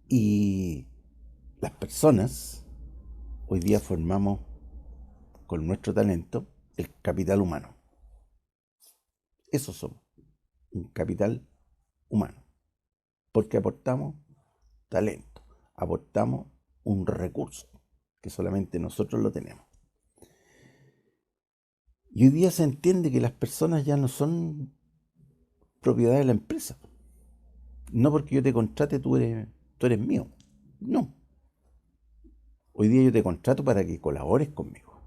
Y las personas, hoy día formamos con nuestro talento el capital humano. Eso somos, un capital humano, porque aportamos talento, aportamos un recurso que solamente nosotros lo tenemos. Y hoy día se entiende que las personas ya no son propiedad de la empresa. No porque yo te contrate tú eres mío. No. Hoy día yo te contrato para que colabores conmigo.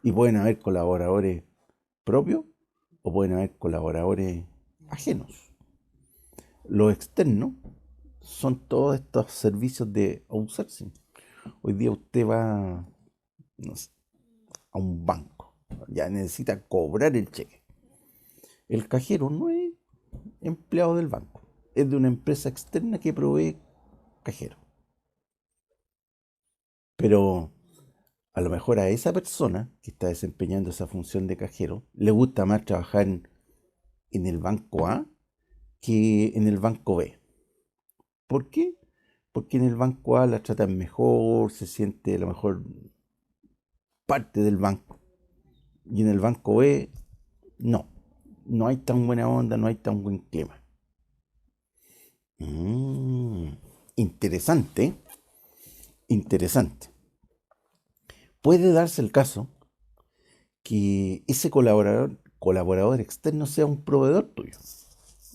Y pueden haber colaboradores propios o pueden haber colaboradores ajenos. Los externos son todos estos servicios de outsourcing. Hoy día usted va, no sé, a un banco, ya necesita cobrar el cheque. El cajero no es empleado del banco, es de una empresa externa que provee cajero. Pero a lo mejor a esa persona que está desempeñando esa función de cajero le gusta más trabajar en el banco A que en el banco B. ¿Por qué? Porque en el banco A la tratan mejor, se siente a lo mejor parte del banco. Y en el banco B, no. No hay tan buena onda, no hay tan buen clima. Mm, interesante, interesante. Puede darse el caso que ese colaborador externo sea un proveedor tuyo.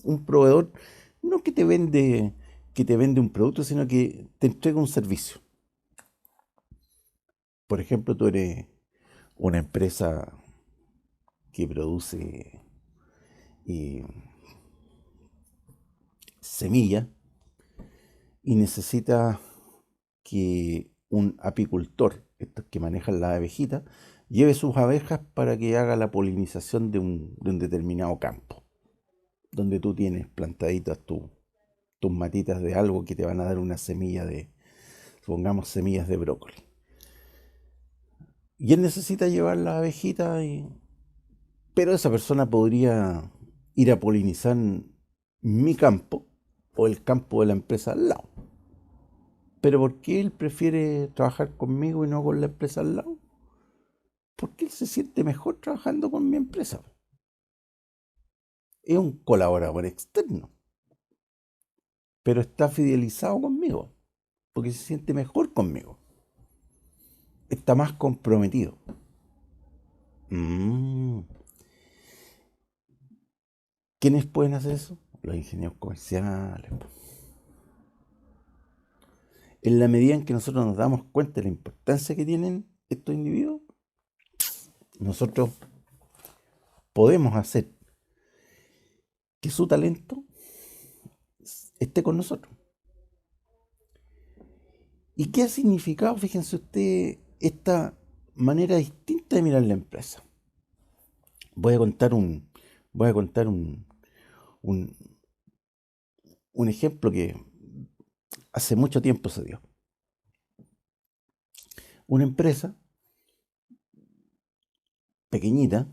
Un proveedor no que te vende un producto, sino que te entrega un servicio. Por ejemplo, tú eres una empresa que produce eh, semilla y necesita que un apicultor, estos que manejan las abejitas, lleve sus abejas para que haga la polinización de un determinado campo, donde tú tienes plantaditas tus matitas de algo que te van a dar una semilla de, supongamos, semillas de brócoli. Y él necesita llevar las abejitas, pero esa persona podría ir a polinizar mi campo o el campo de la empresa al lado. Pero ¿por qué él prefiere trabajar conmigo y no con la empresa al lado? Porque él se siente mejor trabajando con mi empresa. Es un colaborador externo, pero está fidelizado conmigo, porque se siente mejor conmigo. Está más comprometido. Mm. ¿Quiénes pueden hacer eso? Los ingenieros comerciales. En la medida en que nosotros nos damos cuenta de la importancia que tienen estos individuos, nosotros podemos hacer que su talento esté con nosotros. ¿Y qué ha significado, fíjense usted, esta manera distinta de mirar la empresa? Voy a contar voy a contar un, un ejemplo que hace mucho tiempo se dio. Una empresa pequeñita,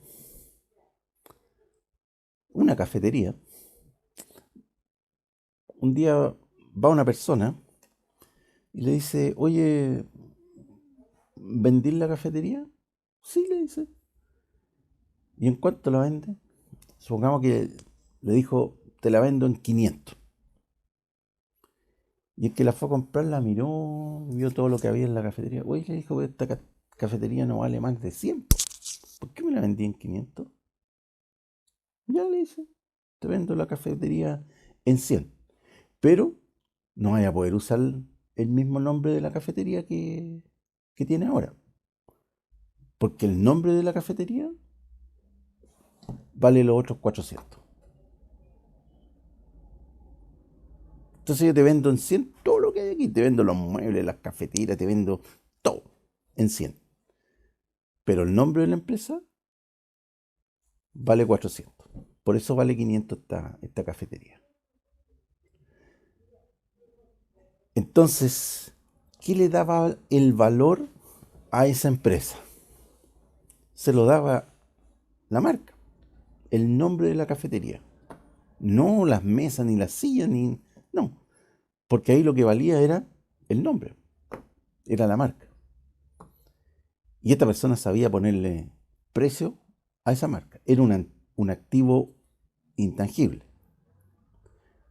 una cafetería, un día va una persona y le dice, oye, ¿vendí la cafetería? Sí, le dice. ¿Y en cuánto la vende? Supongamos que le dijo, te la vendo en 500. Y el que la fue a comprar la miró, vio todo lo que había en la cafetería. Oye, le dijo, esta cafetería no vale más de 100. ¿Por qué me la vendí en 500? Ya le dice, te vendo la cafetería en 100. Pero no vaya a poder usar el mismo nombre de la cafetería que tiene ahora. Porque el nombre de la cafetería vale los otros 400. Entonces yo te vendo en 100 todo lo que hay aquí. Te vendo los muebles, las cafeteras, te vendo todo en 100. Pero el nombre de la empresa vale 400. Por eso vale 500 esta cafetería. Entonces, ¿qué le daba el valor a esa empresa? Se lo daba la marca, el nombre de la cafetería. No las mesas, ni las sillas, ni... No, porque ahí lo que valía era el nombre, era la marca. Y esta persona sabía ponerle precio a esa marca. Era un activo intangible.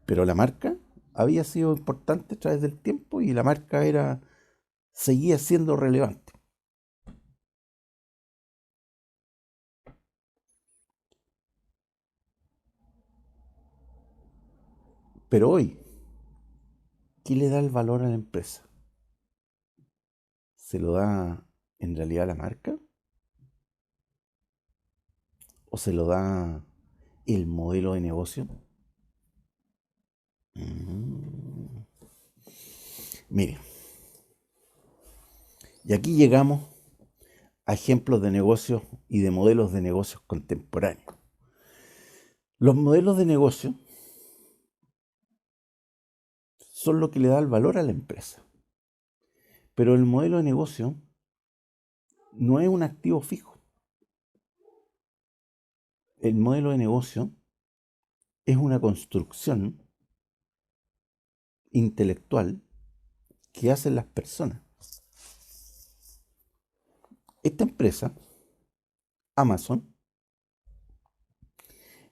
Pero la marca había sido importante a través del tiempo y la marca seguía siendo relevante. Pero hoy, ¿qué le da el valor a la empresa? ¿Se lo da en realidad la marca? ¿O se lo da el modelo de negocio? Mm. Mire, y aquí llegamos a ejemplos de negocios y de modelos de negocios contemporáneos. Los modelos de negocio son lo que le da el valor a la empresa. Pero el modelo de negocio no es un activo fijo. El modelo de negocio es una construcción intelectual que hacen las personas. Esta empresa, Amazon,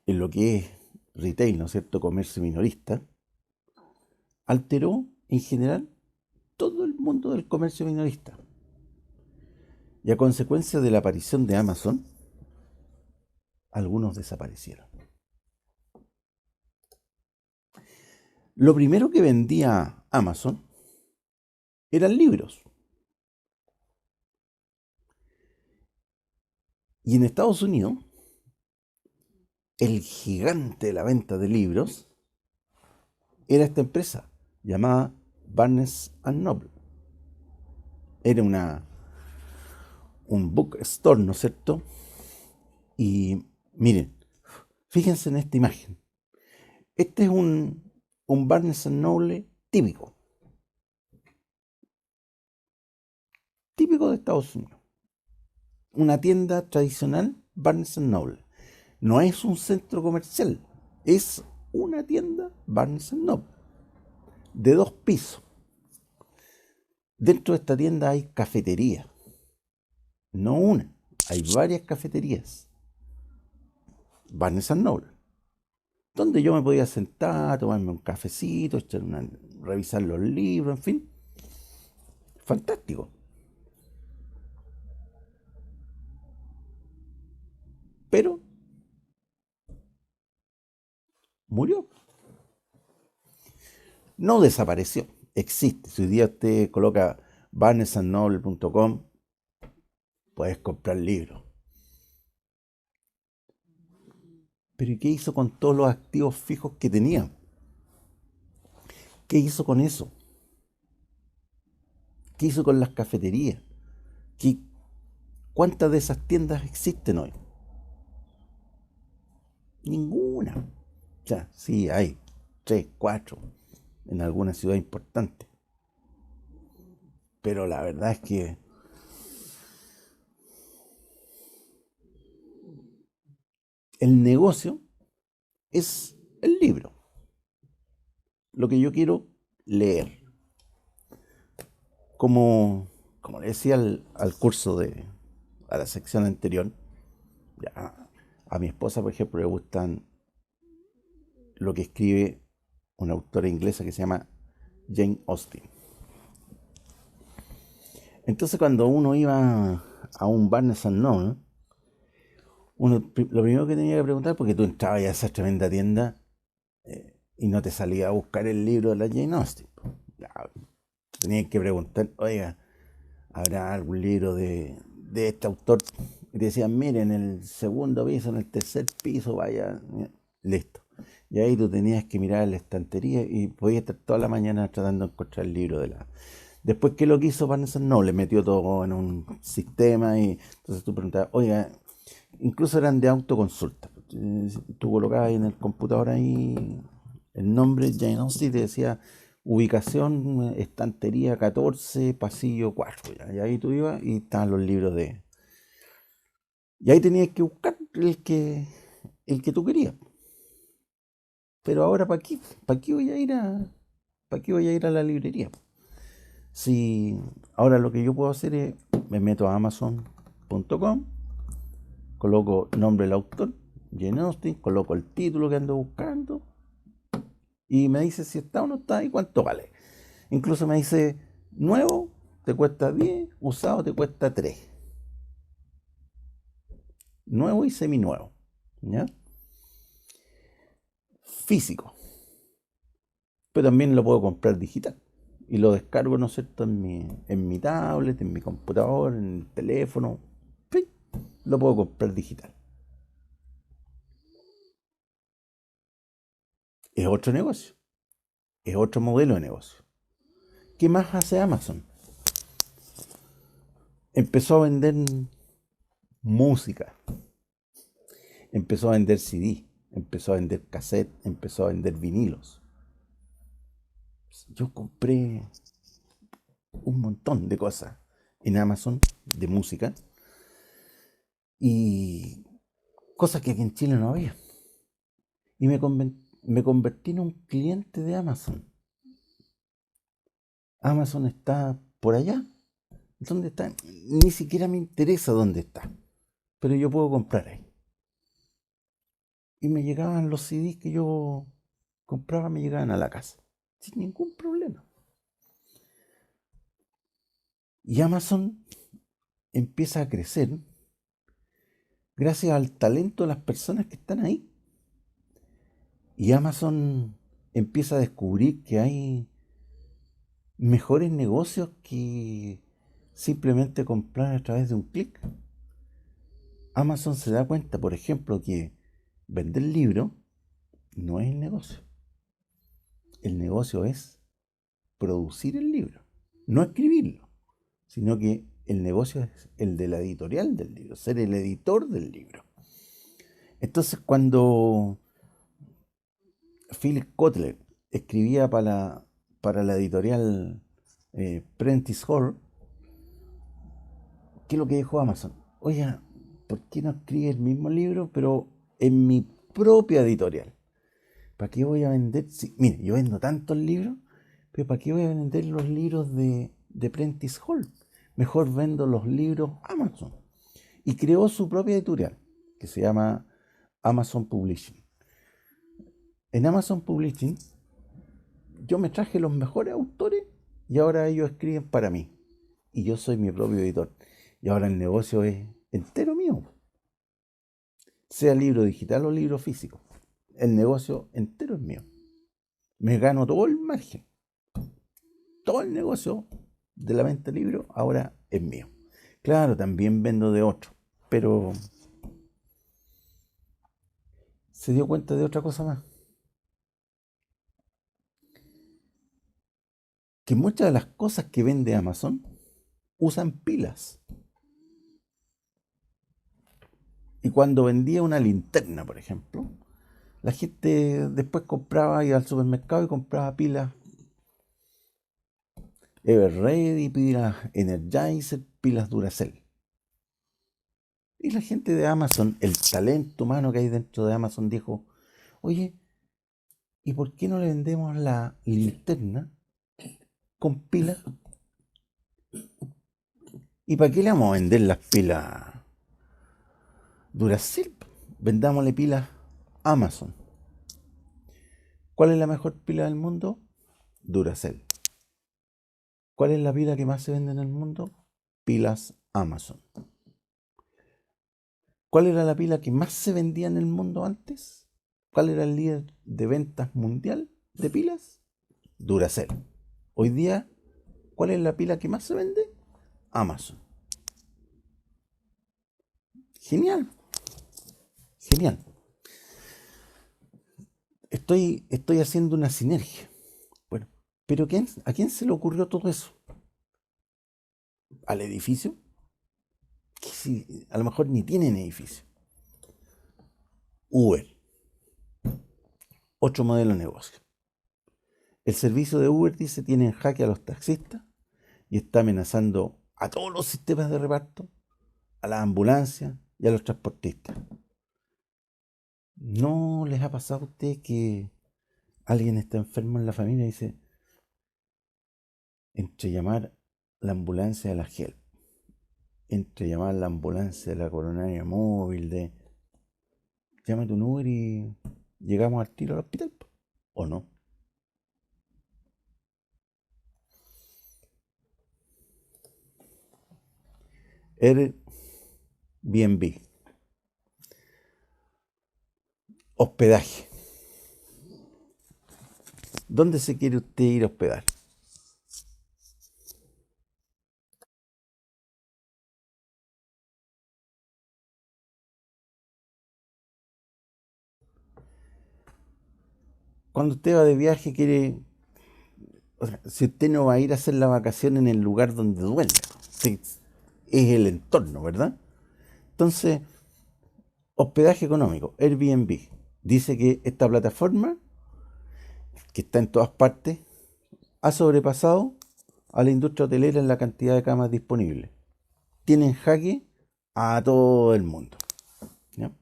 en lo que es retail, ¿no es cierto?, comercio minorista, alteró en general todo el mundo del comercio minorista. Y a consecuencia de la aparición de Amazon, algunos desaparecieron. Lo primero que vendía Amazon eran libros. Y en Estados Unidos, el gigante de la venta de libros era esta empresa llamada Barnes Noble. Era un bookstore, ¿no es cierto? Y miren, fíjense en esta imagen. Este es un Barnes Noble típico de Estados Unidos. Una tienda tradicional Barnes Noble. No es un centro comercial, es una tienda Barnes Noble de 2 pisos. Dentro de esta tienda hay cafetería, no una, hay varias cafeterías Barnes Noble, donde yo me podía sentar, tomarme un cafecito, revisar los libros, en fin. Fantástico. Pero murió. No desapareció. Existe. Si hoy día usted coloca barnesandnoble.com, puedes comprar libros. Pero ¿y qué hizo con todos los activos fijos que tenía? ¿Qué hizo con eso? ¿Qué hizo con las cafeterías? ¿Cuántas de esas tiendas existen hoy? Ninguna. O sea, sí hay 3, 4 en alguna ciudad importante. Pero la verdad es que el negocio es el libro. Lo que yo quiero leer. Como le decía al curso a la sección anterior, ya, a mi esposa, por ejemplo, le gustan lo que escribe una autora inglesa que se llama Jane Austen. Entonces, cuando uno iba a un Barnes Noble, lo primero que tenía que preguntar, porque tú entrabas a esa tremenda tienda y no te salía a buscar el libro de la Jane Austen. Ya, tenías que preguntar, oiga, ¿habrá algún libro de este autor? Y te decían, miren, en el segundo piso, en el tercer piso, vaya, listo. Y ahí tú tenías que mirar en la estantería y podías estar toda la mañana tratando de encontrar el libro de la... Después que lo quiso Barnes no, le metió todo en un sistema y entonces tú preguntabas, oiga, incluso eran de autoconsulta. Tú colocabas en el computador ahí el nombre Jane Austen y te decía ubicación, estantería 14, pasillo 4. ¿Ya? Y ahí tú ibas y estaban los libros de... Y ahí tenías que buscar el que tú querías. Pero ahora, ¿para qué voy a ir para qué voy a ir a la librería? Si ahora lo que yo puedo hacer es, me meto a amazon.com, coloco nombre del autor, Jane Austen, coloco el título que ando buscando y me dice si está o no está y cuánto vale. Incluso me dice, nuevo te cuesta 10, usado te cuesta 3. Nuevo y seminuevo. ¿Ya? Físico. pero también lo puedo comprar digital. Y lo descargo, ¿no es cierto?, en mi tablet, en mi computador, en el teléfono. En fin, lo puedo comprar digital. Es otro negocio, es otro modelo de negocio. ¿Qué más hace Amazon? Empezó a vender música, empezó a vender CD, empezó a vender cassette, empezó a vender vinilos. Yo compré un montón de cosas en Amazon de música y cosas que aquí en Chile no había. Y me convertí en un cliente de Amazon. Amazon está por allá. ¿Dónde está? Ni siquiera me interesa dónde está, pero yo puedo comprar ahí. Y me llegaban los CDs que yo compraba, me llegaban a la casa, sin ningún problema. Y Amazon empieza a crecer gracias al talento de las personas que están ahí. Y Amazon empieza a descubrir que hay mejores negocios que simplemente comprar a través de un clic. Amazon se da cuenta, por ejemplo, que vender libros no es el negocio. El negocio es producir el libro, no escribirlo, sino que el negocio es el de la editorial del libro, ser el editor del libro. Entonces, cuando Philip Kotler escribía para la editorial Prentice Hall, ¿qué es lo que dijo Amazon? Oye, ¿por qué no escribe el mismo libro, pero en mi propia editorial? ¿Para qué voy a vender? Mire, yo vendo tantos libros, pero ¿para qué voy a vender los libros de Prentice Hall? Mejor vendo los libros Amazon. Y creó su propia editorial, que se llama Amazon Publishing. En Amazon Publishing, yo me traje los mejores autores y ahora ellos escriben para mí. Y yo soy mi propio editor. Y ahora el negocio es entero mío, sea libro digital o libro físico. El negocio entero es mío. Me gano todo el margen. Todo el negocio de la venta de libros ahora es mío. Claro, también vendo de otro, pero se dio cuenta de otra cosa más. Que muchas de las cosas que vende Amazon usan pilas. Y cuando vendía una linterna, por ejemplo, la gente después compraba, iba al supermercado y compraba pilas Everready, pilas Energizer, pilas Duracell. Y la gente de Amazon, el talento humano que hay dentro de Amazon, dijo, oye, ¿y por qué no le vendemos la linterna con pilas? ¿Y para qué le vamos a vender las pilas Duracell? Vendámosle pilas Amazon. ¿Cuál es la mejor pila del mundo? Duracell. ¿Cuál es la pila que más se vende en el mundo? Pilas Amazon. ¿Cuál era la pila que más se vendía en el mundo antes? ¿Cuál era el líder de ventas mundial de pilas? Duracell. Hoy día, ¿cuál es la pila que más se vende? Amazon. Genial, genial. Estoy haciendo una sinergia. Bueno, pero ¿a quién se le ocurrió todo eso? ¿Al edificio? Que si, a lo mejor ni tienen edificio. Uber, otro modelo de negocio. El servicio de Uber dice tiene en jaque a los taxistas y está amenazando a todos los sistemas de reparto, a las ambulancias y a los transportistas. ¿No les ha pasado a ustedes que alguien está enfermo en la familia y dice, entre llamar la ambulancia de la GEL, entre llamar la ambulancia de la coronaria móvil, llámate un Uber y llegamos al tiro al hospital? ¿O no? Airbnb, hospedaje. ¿Dónde se quiere usted ir a hospedar? Cuando usted va de viaje quiere, o sea, si usted no va a ir a hacer la vacación en el lugar donde duele, sí, es el entorno, ¿verdad? Entonces, hospedaje económico, Airbnb, dice que esta plataforma, que está en todas partes, ha sobrepasado a la industria hotelera en la cantidad de camas disponibles. Tiene en jaque a todo el mundo, ¿ya?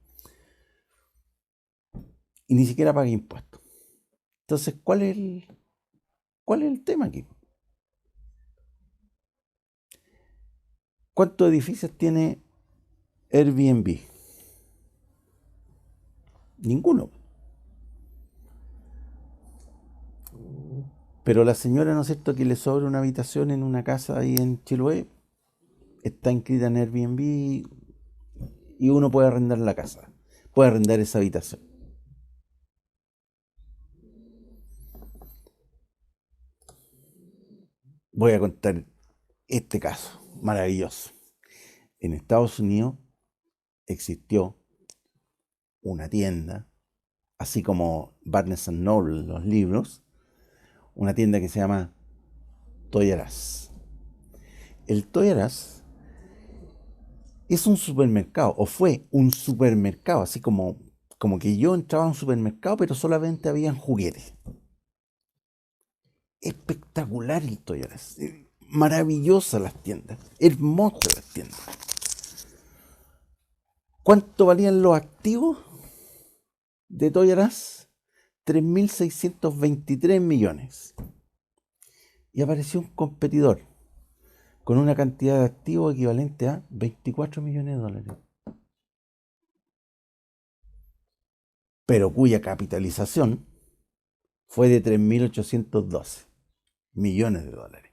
Y ni siquiera paga impuestos. Entonces, ¿cuál es el tema aquí? ¿Cuántos edificios tiene Airbnb? Ninguno. Pero la señora, ¿no es cierto?, que le sobra una habitación en una casa ahí en Chiloé, está inscrita en Airbnb y uno puede arrendar la casa, puede arrendar esa habitación. Voy a contar este caso maravilloso. En Estados Unidos existió una tienda, así como Barnes Noble, los libros, una tienda que se llama Toys R Us. El Toys R Us es un supermercado, o fue un supermercado, así como que yo entraba a un supermercado, pero solamente habían juguetes. Espectacular el Toys R Us. Maravillosas las tiendas, hermosas las tiendas. ¿Cuánto valían los activos de Toys R Us? 3.623 millones. Y apareció un competidor con una cantidad de activos equivalente a 24 millones de dólares, pero cuya capitalización fue de 3.812 millones de dólares,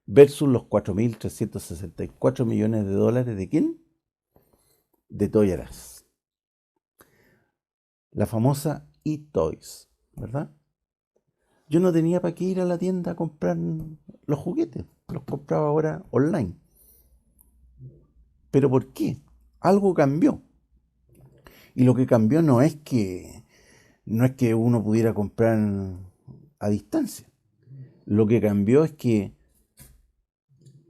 versus los 4.364 millones de dólares de ¿quién? De Toys R Us. La famosa eToys, ¿verdad? Yo no tenía para qué ir a la tienda a comprar los juguetes, los compraba ahora online. ¿Pero por qué? Algo cambió. Y lo que cambió no es que uno pudiera comprar a distancia. Lo que cambió es que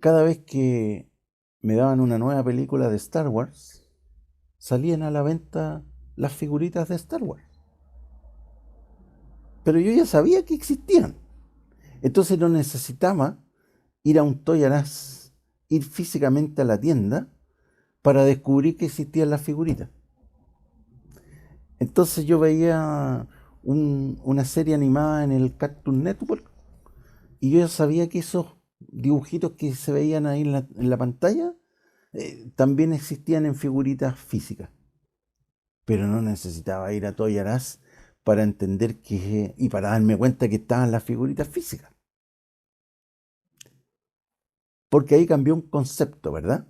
cada vez que me daban una nueva película de Star Wars, salían a la venta las figuritas de Star Wars. Pero yo ya sabía que existían. Entonces no necesitaba ir a un Toys R Us, ir físicamente a la tienda para descubrir que existían las figuritas. Entonces yo veía una serie animada en el Cartoon Network y yo ya sabía que esos dibujitos que se veían ahí en la pantalla también existían en figuritas físicas. Pero no necesitaba ir a Toys R Us para entender que y para darme cuenta que estaban las figuritas físicas. Porque ahí cambió un concepto, ¿verdad?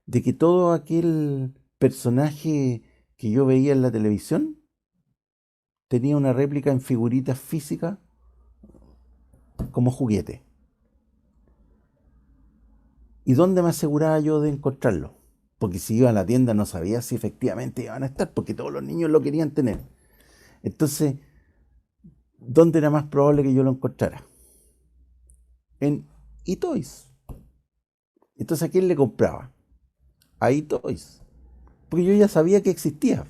De que todo aquel personaje que yo veía en la televisión tenía una réplica en figuritas físicas como juguete. ¿Y dónde me aseguraba yo de encontrarlo? Porque si iba a la tienda no sabía si efectivamente iban a estar, porque todos los niños lo querían tener. Entonces, ¿dónde era más probable que yo lo encontrara? En eToys. Entonces, ¿a quién le compraba? A eToys. Porque yo ya sabía que existía.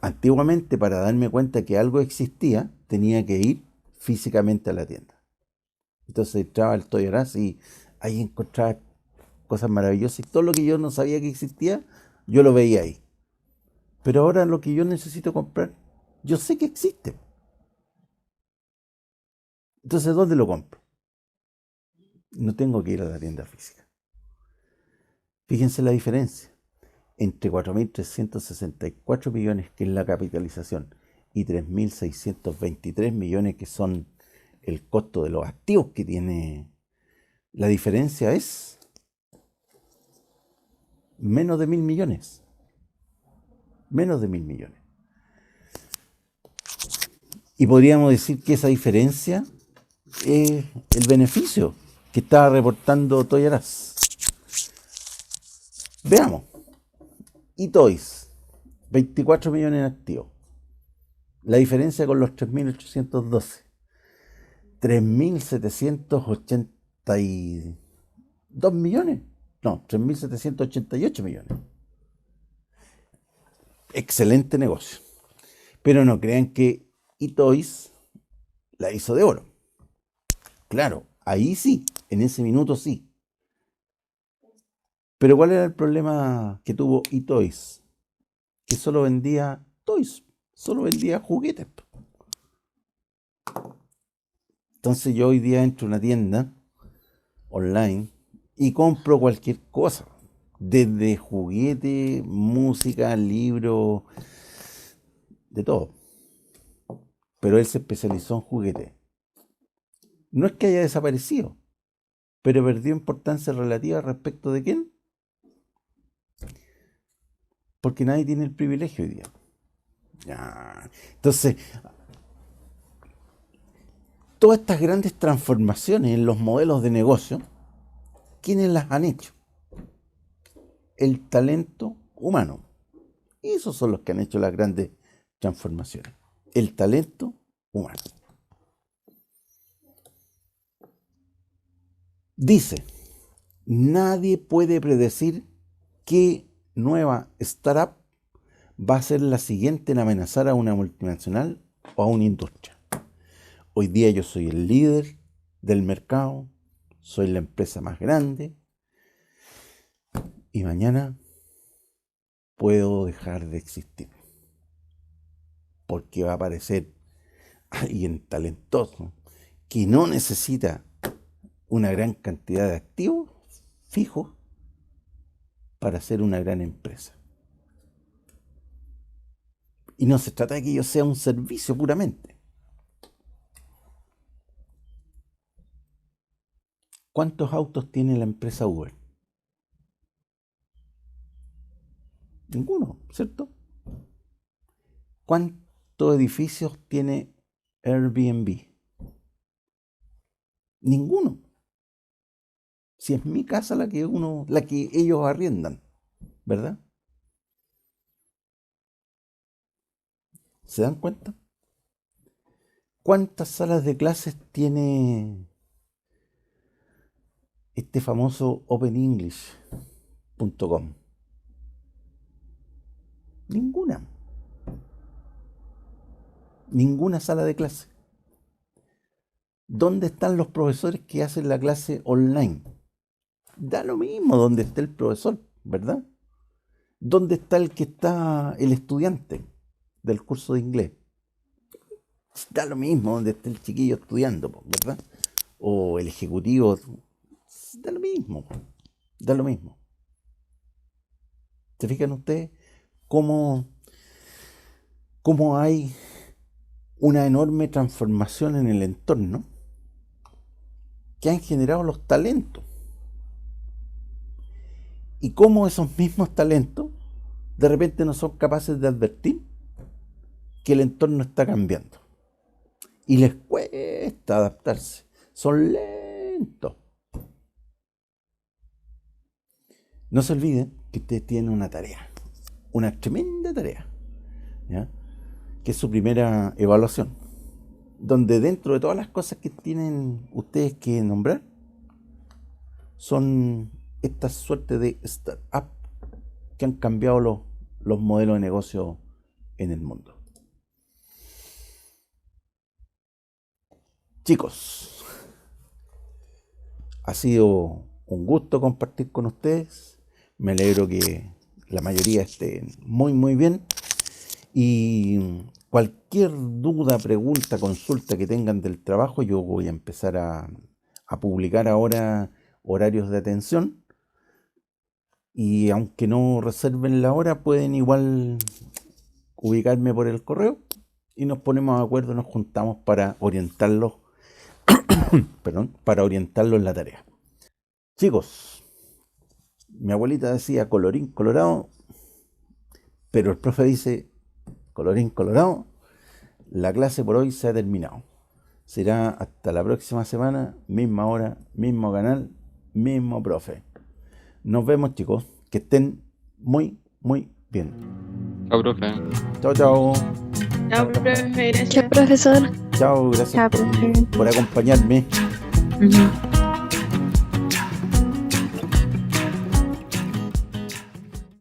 Antiguamente, para darme cuenta que algo existía, tenía que ir físicamente a la tienda. Entonces entraba al Toys R Us y ahí encontraba cosas maravillosas y todo lo que yo no sabía que existía, yo lo veía ahí. Pero ahora lo que yo necesito comprar, yo sé que existe. Entonces, ¿dónde lo compro? No tengo que ir a la tienda física. Fíjense la diferencia entre 4.364 millones, que es la capitalización, y 3.623 millones, que son el costo de los activos que tiene. La diferencia es menos de 1.000 millones. Menos de 1.000 millones. Y podríamos decir que esa diferencia es el beneficio que estaba reportando Toys R Us. Veamos. eToys, 24 millones en activos. La diferencia con los 3.812. 3.782 millones. No, 3.788 millones. Excelente negocio. Pero no crean que eToys la hizo de oro. Claro, ahí sí, en ese minuto sí. Pero ¿cuál era el problema que tuvo eToys? Que solo vendía toys, solo vendía juguetes. Entonces yo hoy día entro a una tienda online y compro cualquier cosa, desde juguete, música, libros, de todo. Pero él se especializó en juguetes. No es que haya desaparecido, pero perdió importancia relativa respecto de quién, porque nadie tiene el privilegio hoy día. Ya. Entonces, todas estas grandes transformaciones en los modelos de negocio, ¿quiénes las han hecho? El talento humano. Y esos son los que han hecho las grandes transformaciones. El talento humano. Dice, nadie puede predecir qué nueva startup va a ser la siguiente en amenazar a una multinacional o a una industria. Hoy día yo soy el líder del mercado, soy la empresa más grande y mañana puedo dejar de existir porque va a aparecer alguien talentoso que no necesita una gran cantidad de activos fijos para ser una gran empresa. Y no se trata de que yo sea un servicio puramente. ¿Cuántos autos tiene la empresa Uber? Ninguno, ¿cierto? ¿Cuántos edificios tiene Airbnb? Ninguno. Si es mi casa la que ellos arriendan, ¿verdad? ¿Se dan cuenta? ¿Cuántas salas de clases tiene este famoso openenglish.com? Ninguna. Ninguna sala de clase. ¿Dónde están los profesores que hacen la clase online? Da lo mismo donde esté el profesor, ¿verdad? ¿Dónde está el estudiante del curso de inglés? Da lo mismo donde esté el chiquillo estudiando, ¿verdad? O el ejecutivo. Da lo mismo. Da lo mismo. ¿Se fijan ustedes cómo hay una enorme transformación en el entorno que han generado los talentos? Y cómo esos mismos talentos de repente no son capaces de advertir que el entorno está cambiando. Y les cuesta adaptarse. Son lentos. No se olviden que ustedes tienen una tarea. Una tremenda tarea. ¿Ya? Que es su primera evaluación. Donde dentro de todas las cosas que tienen ustedes que nombrar, son esta suerte de startup que han cambiado los modelos de negocio en el mundo. Chicos, ha sido un gusto compartir con ustedes. Me alegro que la mayoría esté muy, muy bien. Y cualquier duda, pregunta, consulta que tengan del trabajo, yo voy a empezar a publicar ahora horarios de atención. Y aunque no reserven la hora, pueden igual ubicarme por el correo y nos ponemos de acuerdo, nos juntamos para orientarlos, para orientarlos en la tarea. Chicos, mi abuelita decía colorín colorado, pero el profe dice colorín colorado, la clase por hoy se ha terminado. Será hasta la próxima semana, misma hora, mismo canal, mismo profe. Nos vemos, chicos. Que estén muy, muy bien. Chao, profe. Chao, chao. Chao, profe, Chao, gracias. profesor. Chao, gracias Chao, profe. por acompañarme. Ujú.